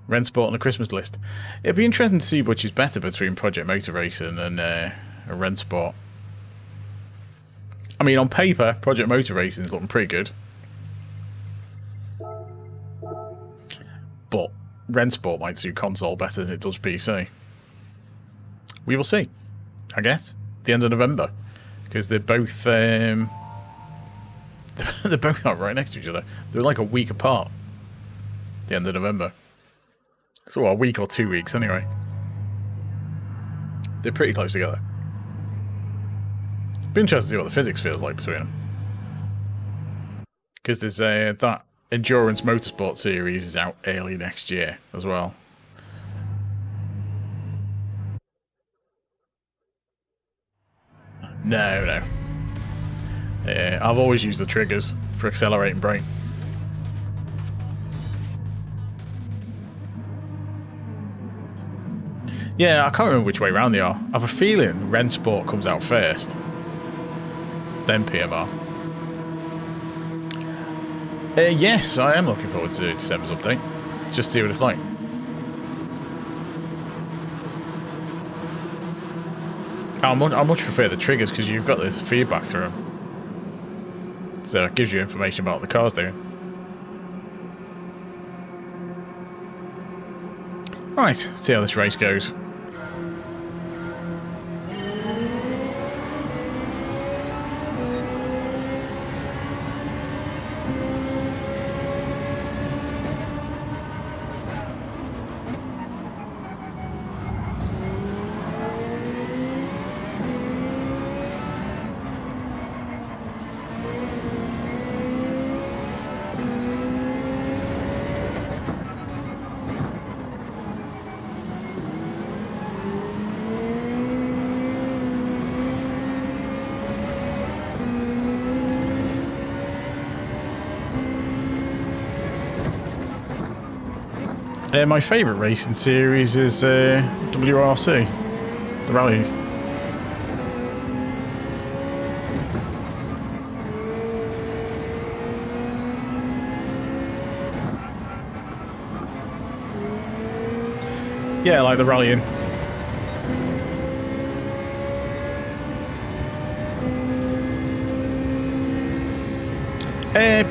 Rennsport on the Christmas list. It'd be interesting to see which is better between Project Motor Racing and a Rennsport. I mean, on paper, Project Motor Racing is looking pretty good. But Rennsport might suit console better than it does PC. We will see, I guess. The end of November. Because they're both... they're both not right next to each other. They're like a week apart. The end of November. So a week or 2 weeks anyway. They're pretty close together. Be interested to see what the physics feels like between them. Because there's that Endurance Motorsport series is out early next year as well. No. I've always used the triggers for accelerate and brake. Yeah, I can't remember which way round they are. I have a feeling Rennsport comes out first, then PMR. Yes, I am looking forward to December's update. Just see what it's like. I much prefer the triggers because you've got the feedback through them. So it gives you information about what the car's doing. Right, see how this race goes. My favourite racing series is WRC, the rally. Yeah, like the rallying.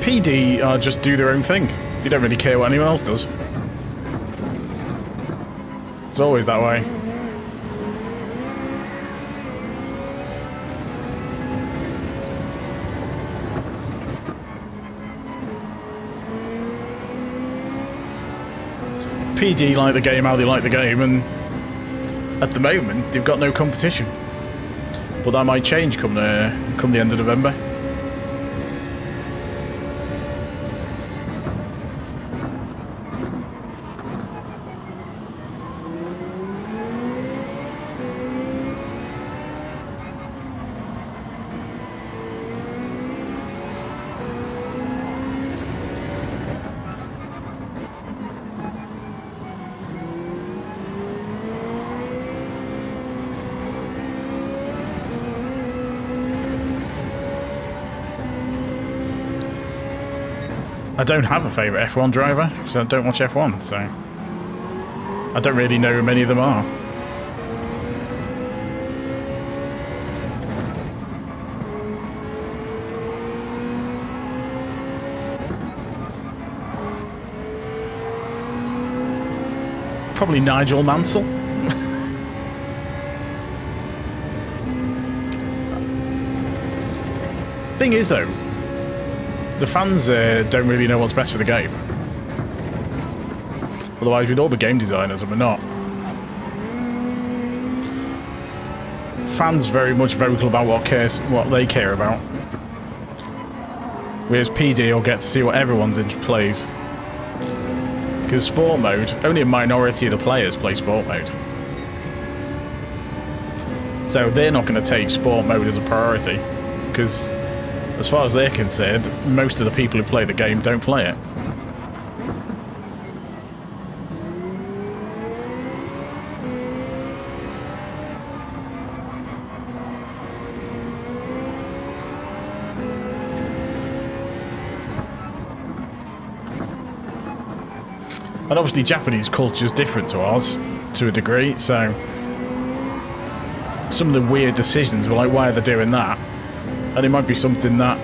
PD just do their own thing. They don't really care what anyone else does. It's always that way. PD like the game how they like the game, and at the moment they've got no competition. But that might change come the end of November. I don't have a favourite F1 driver because I don't watch F1, so I don't really know who many of them are. Probably Nigel Mansell. Thing is, though, the fans don't really know what's best for the game. Otherwise, we'd all be game designers, and we're not. Fans very much vocal about what they care about. Whereas PD will get to see what everyone's into plays. Because sport mode, only a minority of the players play sport mode. So they're not going to take sport mode as a priority. Because as far as they're concerned, most of the people who play the game don't play it. And obviously Japanese culture is different to ours, to a degree, so some of the weird decisions were like, why are they doing that? And it might be something that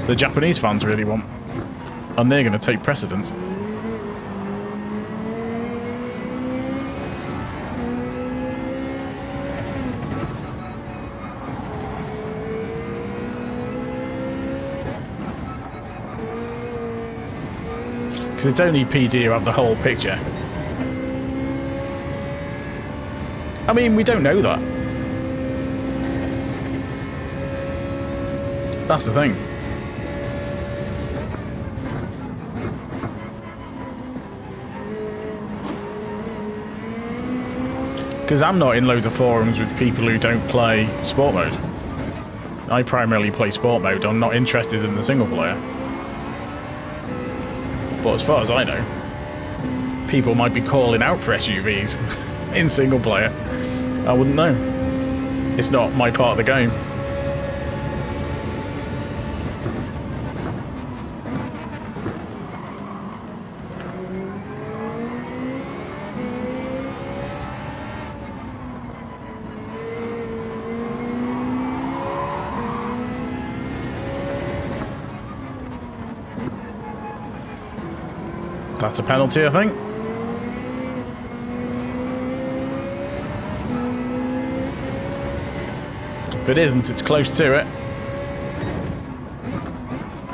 the Japanese fans really want, and they're going to take precedence. Because it's only PD who have the whole picture. I mean, we don't know that. That's the thing. Because I'm not in loads of forums with people who don't play sport mode. I primarily play sport mode. I'm not interested in the single player. But as far as I know, people might be calling out for SUVs in single player. I wouldn't know. It's not my part of the game. That's a penalty, I think. If it isn't, it's close to it.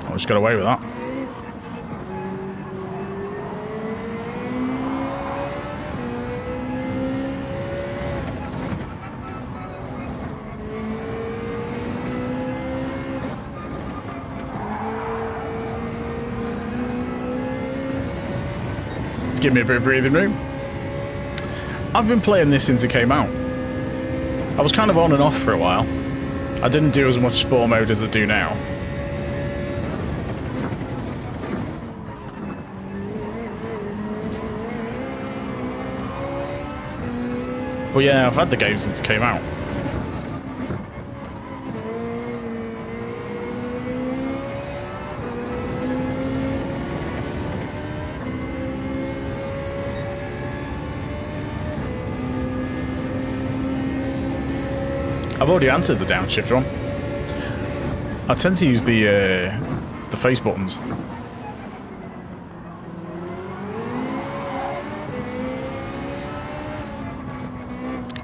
I just got away with that. Give me a bit of breathing room. I've been playing this since it came out. I was kind of on and off for a while. I didn't do as much sport mode as I do now. But yeah, I've had the game since it came out. I've already answered the downshift one. I tend to use the face buttons.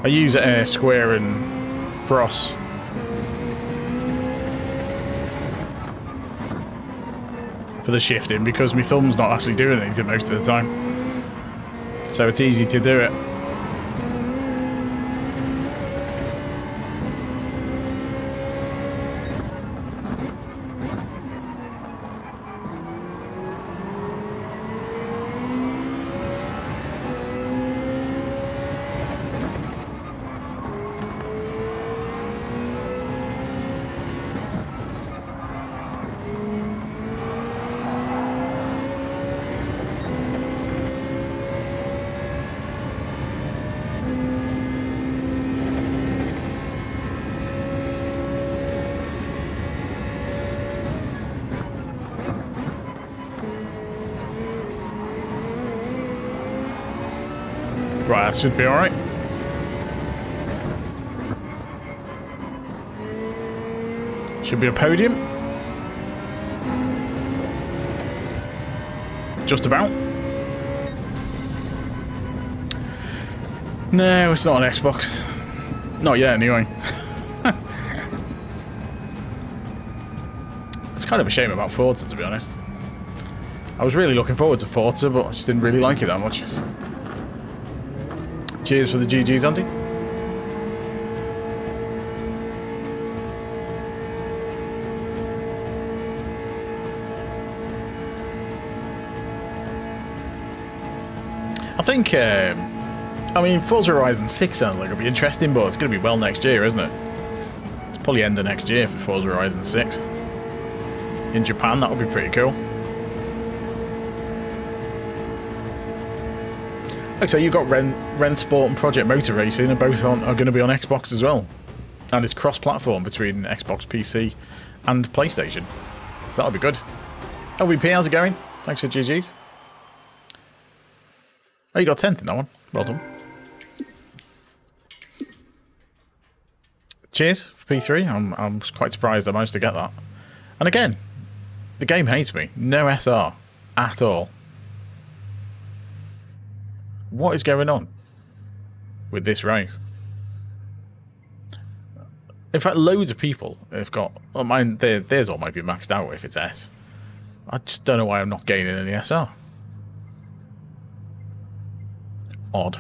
I use square and cross. For the shifting, because my thumb's not actually doing anything most of the time. So it's easy to do it. Right, that should be alright. Should be a podium. Just about. No, it's not an Xbox. Not yet, anyway. It's kind of a shame about Forza, to be honest. I was really looking forward to Forza, but I just didn't really like it that much. Cheers for the GGs, Andy. I think, I mean, Forza Horizon 6 sounds like it'll be interesting, but it's going to be well next year, isn't it? It's probably end of next year for Forza Horizon 6. In Japan, that'll be pretty cool. Like I say, you've got Ren Sport and Project Motor Racing, and both are going to be on Xbox as well. And it's cross-platform between Xbox PC and PlayStation. So that'll be good. LVP, how's it going? Thanks for GGs. Oh, you got 10th in that one. Well done. Cheers for P3. I'm quite surprised I managed to get that. And again, the game hates me. No SR at all. What is going on with this race? In fact, loads of people have got... Well, mine, theirs all might be maxed out if it's S. I just don't know why I'm not gaining any SR. Odd.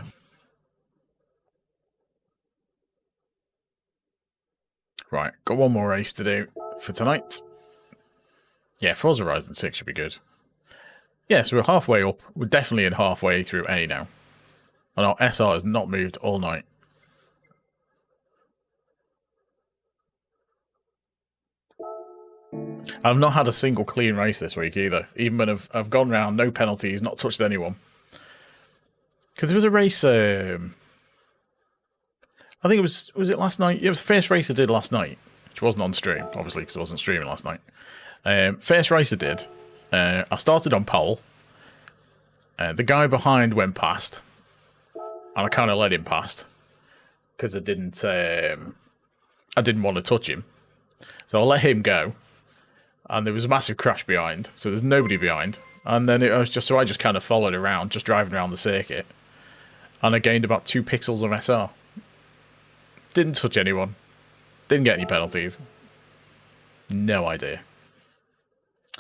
Right, got one more race to do for tonight. Yeah, Forza Horizon 6 should be good. Yeah, so we're halfway up. We're definitely in halfway through A now. And our SR has not moved all night. I've not had a single clean race this week either. Even when I've gone round, no penalties, not touched anyone. Because there was a race, I think it was it last night? Yeah, it was the first race I did last night, which wasn't on stream, obviously, because I wasn't streaming last night. First race I did, I started on pole. The guy behind went past, and I kind of let him past because I didn't want to touch him, so I let him go. And there was a massive crash behind, so there's nobody behind. And then I just kind of followed around, just driving around the circuit, and I gained about 2 pixels of SR. Didn't touch anyone, didn't get any penalties. No idea.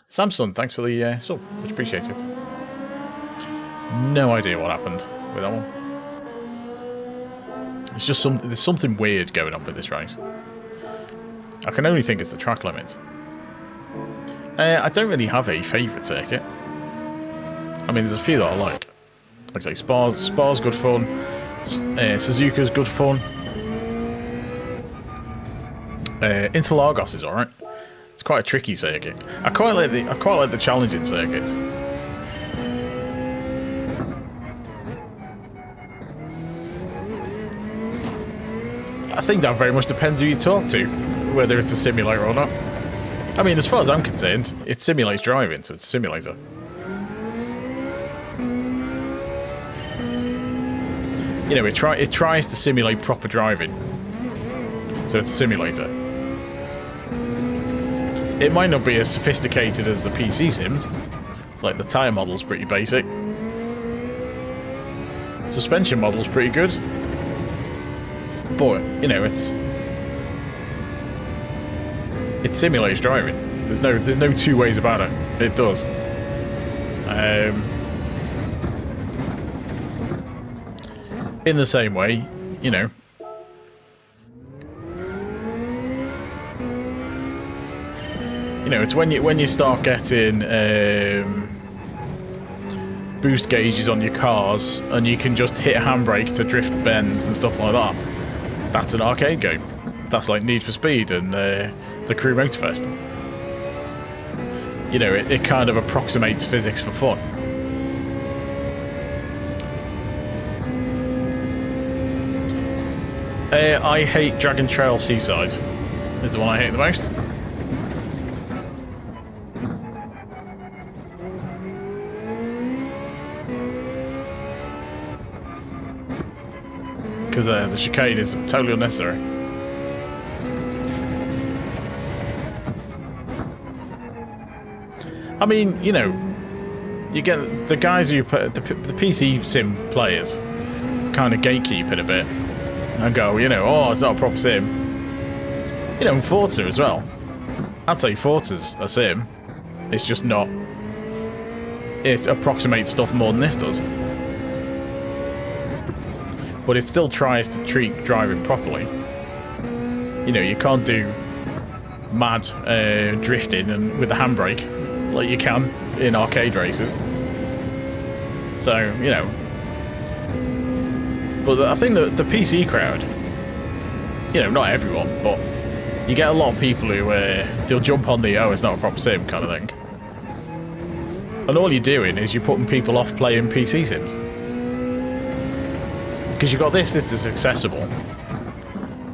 Samsung, thanks for the sub, much appreciated. No idea what happened with that one. It's just there's something weird going on with this race. I can only think it's the track limits. I don't really have a favourite circuit. I mean, there's a few that I like. Like I say, Spa's good fun. Suzuka's good fun. Interlagos is alright. It's quite a tricky circuit. I quite like the challenging circuits. I think that very much depends who you talk to, whether it's a simulator or not. I mean, as far as I'm concerned, it simulates driving, so it's a simulator. You know, it tries to simulate proper driving, so it's a simulator. It might not be as sophisticated as the PC sims. It's like the tyre model's pretty basic. Suspension model's pretty good. But, you know, it simulates driving. There's no two ways about it. It does. In the same way, you know, it's when you start getting boost gauges on your cars, and you can just hit a handbrake to drift bends and stuff like that. That's an arcade game. That's like Need for Speed and the Crew Motorfest. You know, it kind of approximates physics for fun. I hate Dragon Trail Seaside. Is the one I hate the most. Because the chicane is totally unnecessary. I mean, you know, you get the guys who put the PC sim players kind of gatekeep it a bit and go, you know, oh, it's not a proper sim. You know, and Forza as well. I'd say Forza's a sim. It's just not. It approximates stuff more than this does. But it still tries to treat driving properly. You know, you can't do mad drifting and with the handbrake like you can in arcade races. So, you know. But I think that the PC crowd, you know, not everyone, but you get a lot of people who they'll jump on the, oh, it's not a proper sim kind of thing. And all you're doing is you're putting people off playing PC sims. Because you've got this is accessible,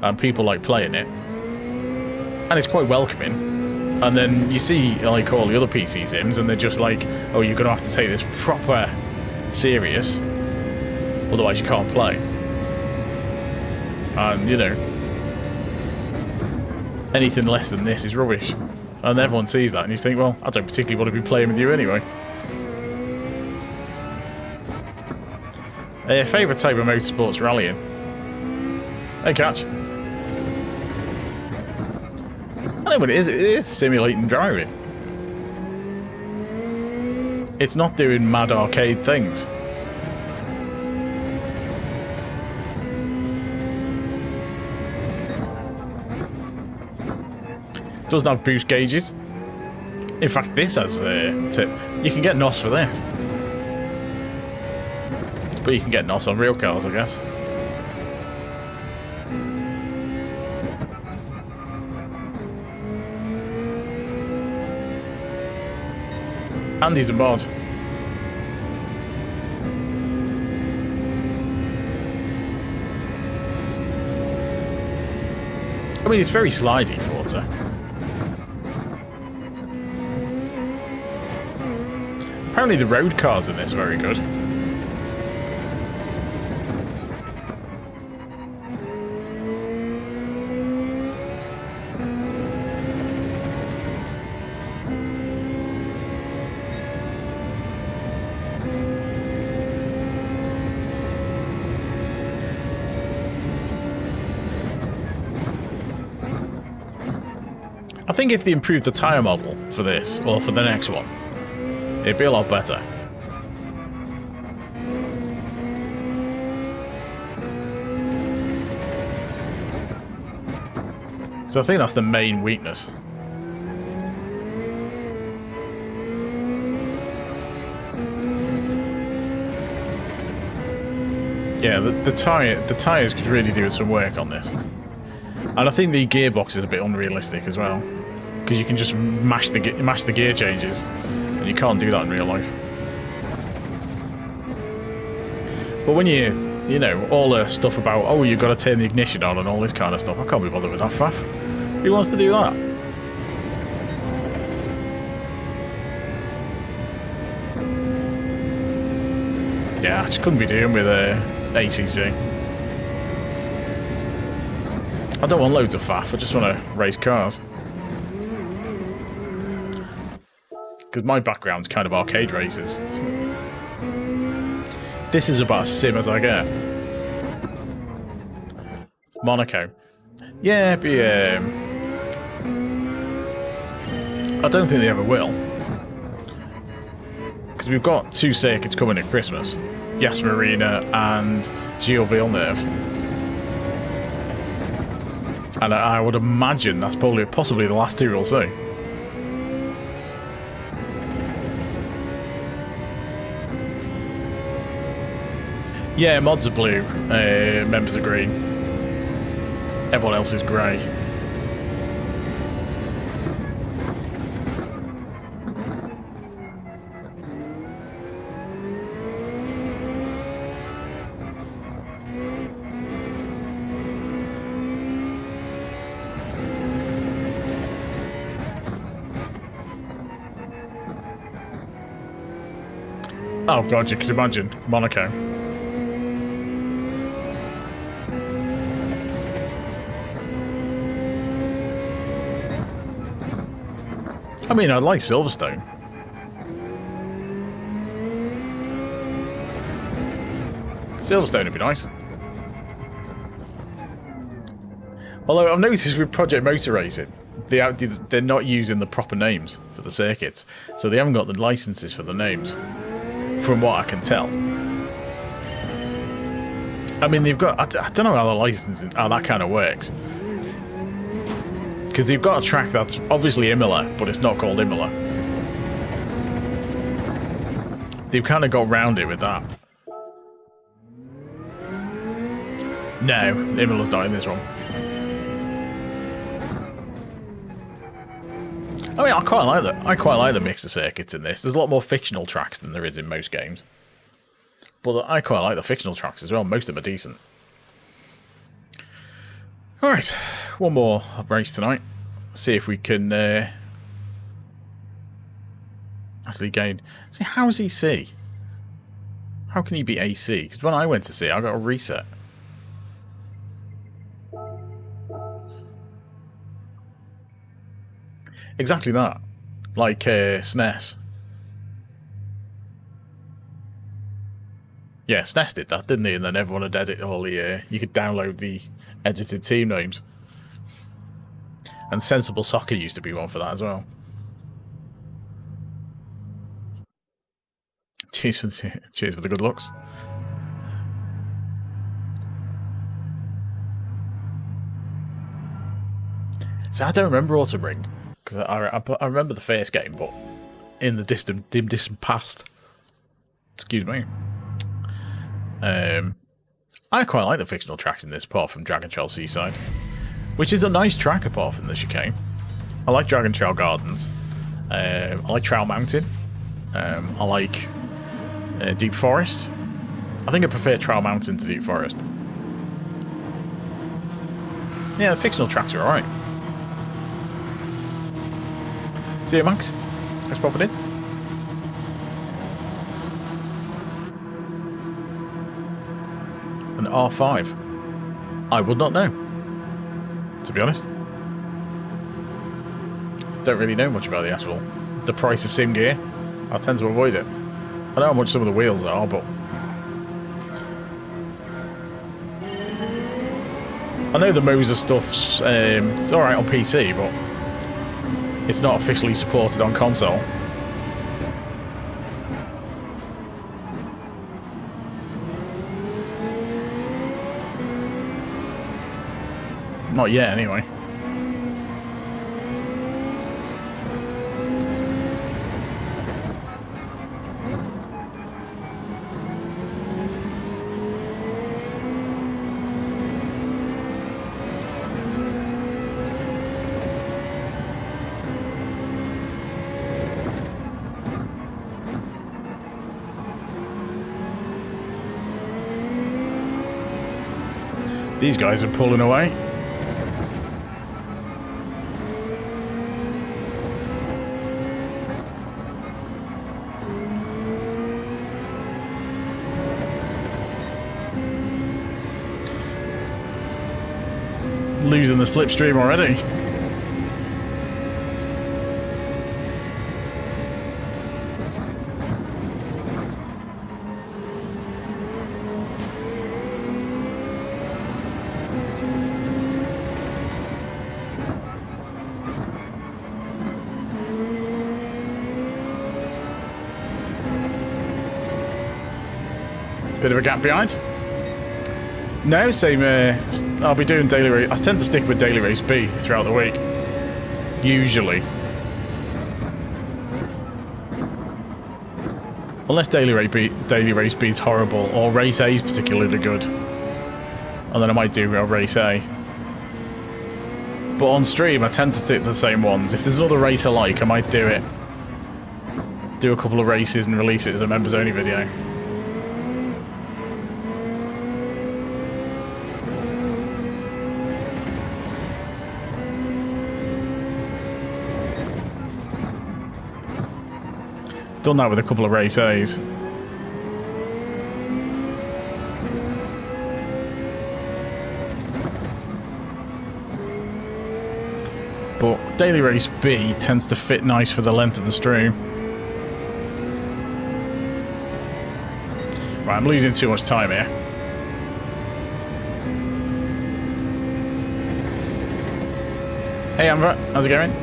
and people like playing it, and it's quite welcoming. And then you see like all the other PC sims, and they're just like, oh, you're going to have to take this proper serious, otherwise you can't play. And, you know, anything less than this is rubbish. And everyone sees that, and you think, well, I don't particularly want to be playing with you anyway. Favourite type of motorsports, rallying. Hey, Catch. I know what it is simulating driving. It's not doing mad arcade things. It doesn't have boost gauges. In fact, this has you can get NOS for this. But you can get NOS on real cars, I guess. Andy's a mod. I mean, it's very slidey, Forza. Apparently the road cars in this are very good. I think if they improved the tyre model for this, or for the next one, it'd be a lot better. So I think that's the main weakness. Yeah, the tyres could really do some work on this. And I think the gearbox is a bit unrealistic as well, because you can just mash the gear changes, and you can't do that in real life. But when you know, all the stuff about, oh, you've got to turn the ignition on and all this kind of stuff, I can't be bothered with that faff. Who wants to do that? Yeah, I just couldn't be doing with ACC. I don't want loads of faff, I just want to race cars. Because my background's kind of arcade races. This is about as sim as I get. Monaco. Yeah, be. I don't think they ever will. Because we've got 2 circuits coming at Christmas. Yas Marina and Gilles Villeneuve. And I would imagine that's possibly the last 2 we'll see. Yeah, mods are blue, members are green. Everyone else is grey. Oh god, you could imagine. Monaco. I mean, I'd like Silverstone. Silverstone would be nice. Although I've noticed with Project Motor Racing, they're not using the proper names for the circuits. So they haven't got the licenses for the names, from what I can tell. I mean, they've got... I don't know how the licensing, how that kind of works. Because they've got a track that's obviously Imola, but it's not called Imola. They've kind of got round it with that. No, Imola's not in this one. I mean, I quite like the mix of circuits in this. There's a lot more fictional tracks than there is in most games. But I quite like the fictional tracks as well. Most of them are decent. Alright, one more race tonight. See if we can actually gain... See, how is he C? How can he be AC? Because when I went to C, I got a reset. Exactly that. Like SNES. Yeah, SNES did that, didn't they? And then everyone had edit all the... you could download the edited team names. And Sensible Soccer used to be one for that as well. Cheers for the good looks. So I don't remember Autumn because I remember the first game, but in the distant past. Excuse me. I quite like the fictional tracks in this, apart from Dragon Trail Seaside, which is a nice track apart from the chicane. I like Dragon Trail Gardens. I like Trail Mountain. I like Deep Forest. I think I prefer Trail Mountain to Deep Forest. Yeah, the fictional tracks are alright. See you, Max. Let's pop it in. An R5. I would not know, to be honest. Don't really know much about the price of sim gear. I tend to avoid it. I know how much some of the wheels are, but I know the Moser stuff's it's alright on PC, but it's not officially supported on console. Not yet, anyway. These guys are pulling away. Losing the slipstream already. Bit of a gap behind. No, same. I'll be doing daily race. I tend to stick with daily race B throughout the week. Usually. Unless daily race B is horrible, or race A is particularly good. And then I might do race A. But on stream, I tend to stick to the same ones. If there's another race I like, I might do it. Do a couple of races and release it as a members only video. Done that with a couple of race A's. But daily race B tends to fit nice for the length of the stream. Right, I'm losing too much time here. Hey Amber, how's it going?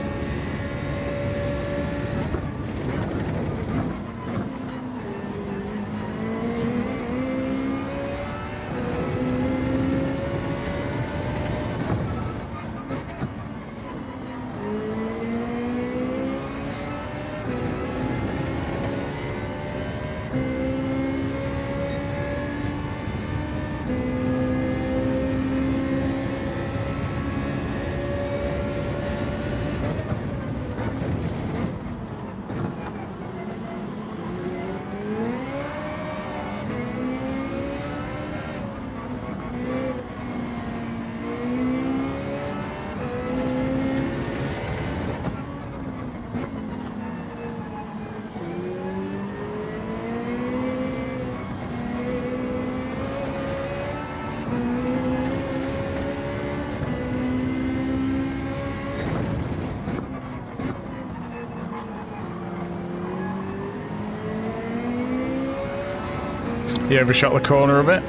He overshot the corner a bit.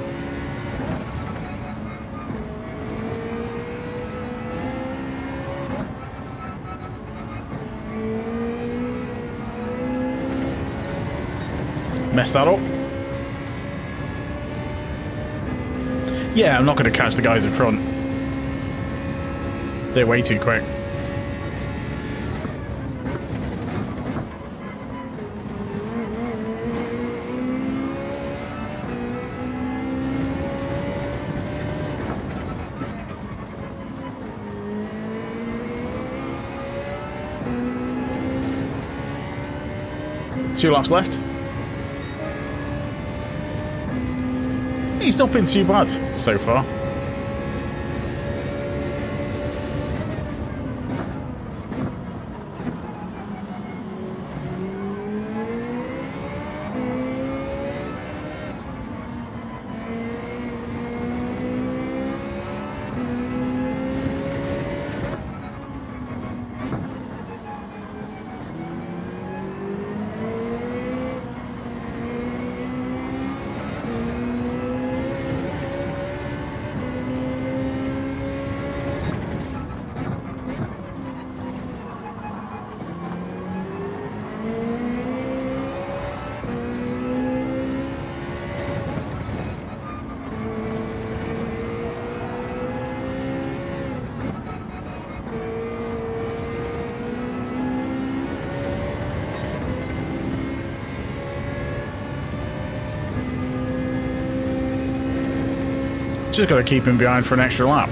Messed that up. Yeah, I'm not going to catch the guys in front. They're way too quick. Two laps left. He's not been too bad so far. Just got to keep him behind for an extra lap.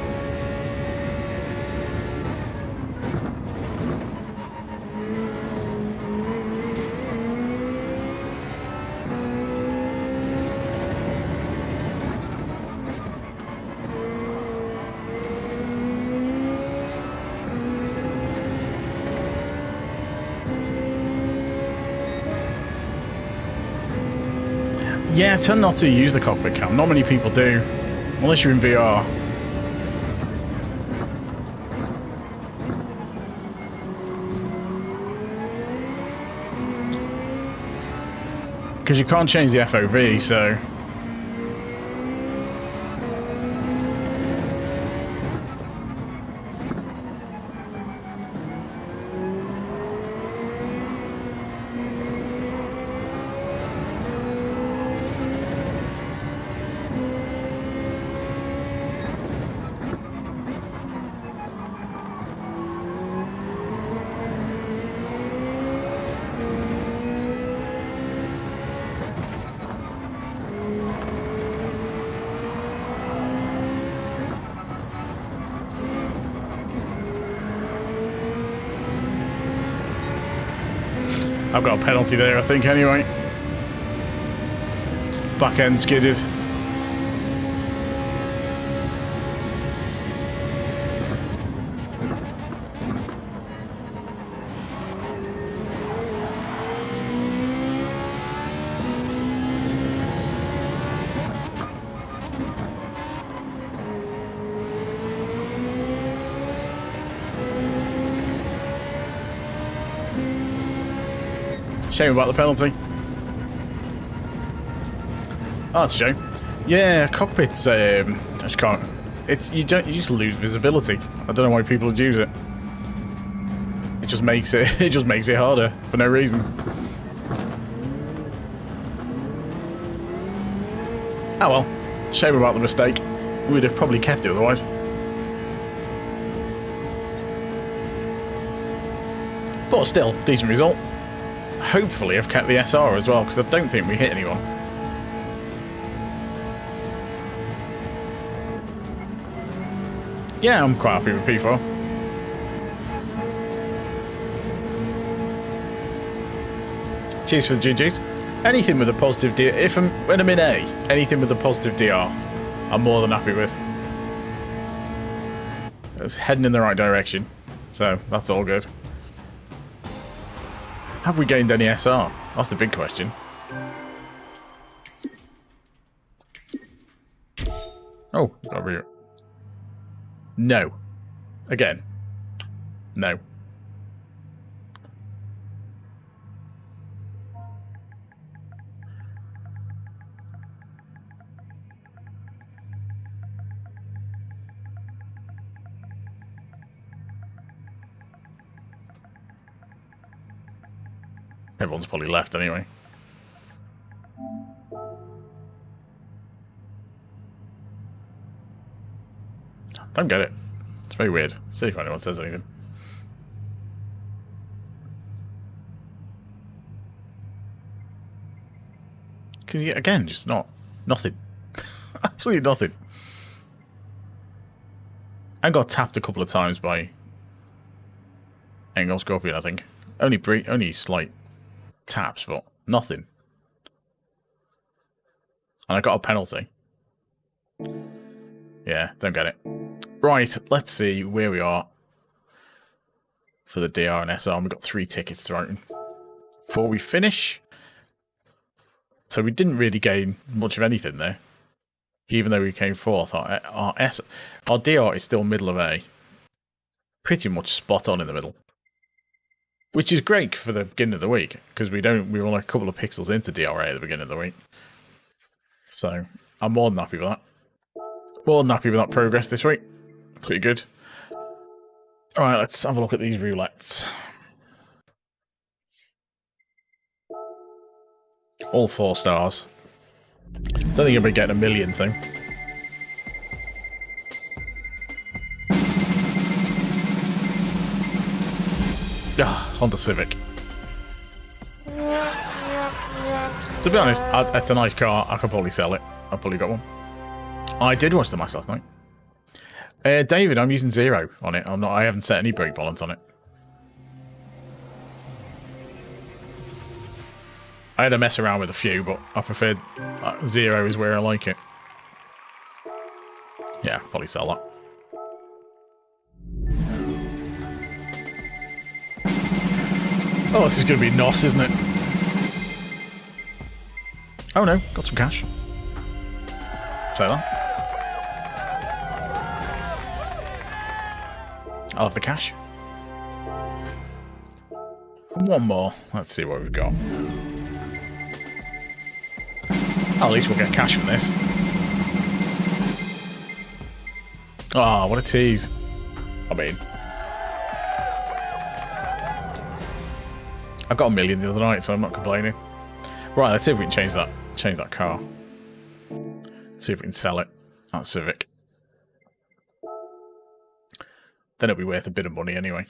Yeah, I tend not to use the cockpit cam. Not many people do. Unless you're in VR. Because you can't change the FOV, so... I've got a penalty there, I think, anyway. Back end skidded. Shame about the penalty. Oh, that's a shame. Yeah, cockpits. I just can't. You just lose visibility. I don't know why people would use it. It just makes it. It just makes it harder for no reason. Oh well. Shame about the mistake. We'd have probably kept it otherwise. But still, decent result. Hopefully I've kept the SR as well, because I don't think we hit anyone. Yeah, I'm quite happy with P4. Cheers for the GGs. Anything with a positive DR, when I'm in A, anything with a positive DR, I'm more than happy with. It's heading in the right direction, so that's all good. Have we gained any SR? That's the big question. Oh, got rear. No. Again. No. Everyone's probably left anyway. Don't get it. It's very weird. See if anyone says anything. Because, again, just nothing. Absolutely nothing. I got tapped a couple of times by Engel Scorpion, I think. Only slight taps, but nothing. And I got a penalty. Yeah, don't get it. Right, let's see where we are for the DR and SR. We've got 3 tickets to open before we finish. So we didn't really gain much of anything there, even though we came 4th. Our DR is still middle of A. Pretty much spot on in the middle. Which is great for the beginning of the week, because we were only a couple of pixels into DRA at the beginning of the week. So I'm more than happy with that. More than happy with that progress this week. Pretty good. Alright, let's have a look at these roulettes. All 4 stars. Don't think you'll be getting a million thing. Ah, Honda Civic. To be honest, it's a nice car. I could probably sell it. I've probably got one. I did watch the match last night. David, I'm using 0 on it. I haven't set any brake balance on it. I had to mess around with a few, but I preferred 0 is where I like it. Yeah, I could probably sell that. Oh, this is going to be NOS, isn't it? Oh no, got some cash. Say that. I'll have the cash. And one more. Let's see what we've got. Oh, at least we'll get cash from this. Ah, oh, what a tease. I mean, I got a million the other night, so I'm not complaining. Right, let's see if we can change that car. See if we can sell it. That Civic. Then it'll be worth a bit of money anyway.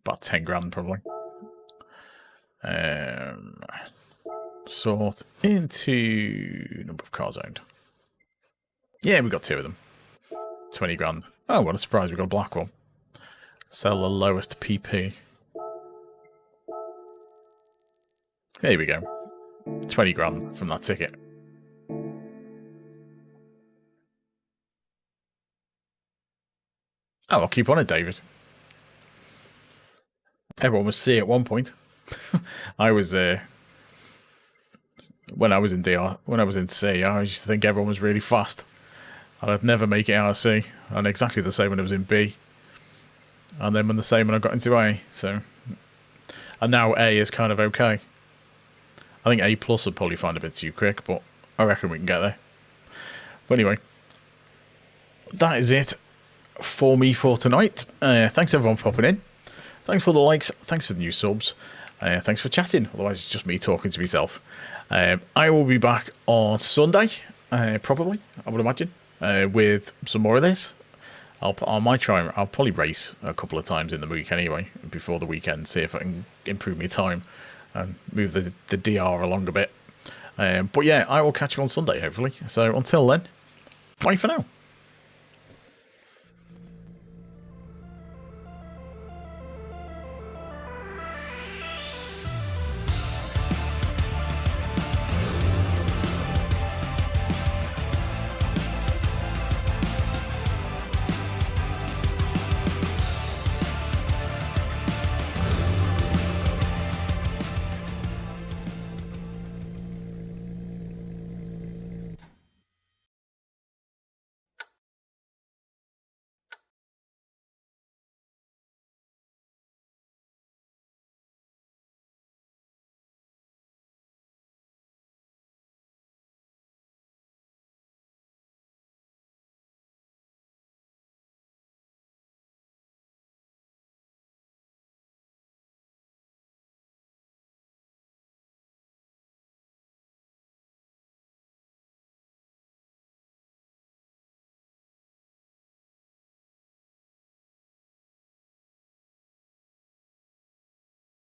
About 10 grand probably. Sort into number of cars owned. Yeah, we got 2 of them. 20 grand. Oh, what a surprise, we got a black one. Sell the lowest PP. There we go. 20 grand from that ticket. Oh, I'll keep on it, David. Everyone was C at one point. I was when I was in DR, when I was in C, I used to think everyone was really fast. And I'd never make it out of C. And exactly the same when I was in B. And then when the same when I got into A. So, and now A is kind of okay. I think A plus would probably find a bit too quick, but I reckon we can get there. But anyway, that is it for me for tonight. Thanks everyone for popping in. Thanks for the likes. Thanks for the new subs. Thanks for chatting. Otherwise, it's just me talking to myself. I will be back on Sunday, probably, I would imagine, with some more of this. I might try. I'll probably race a couple of times in the week anyway, before the weekend, see if I can improve my time and move the DR along a bit. But yeah, I will catch you on Sunday, hopefully. So until then, bye for now.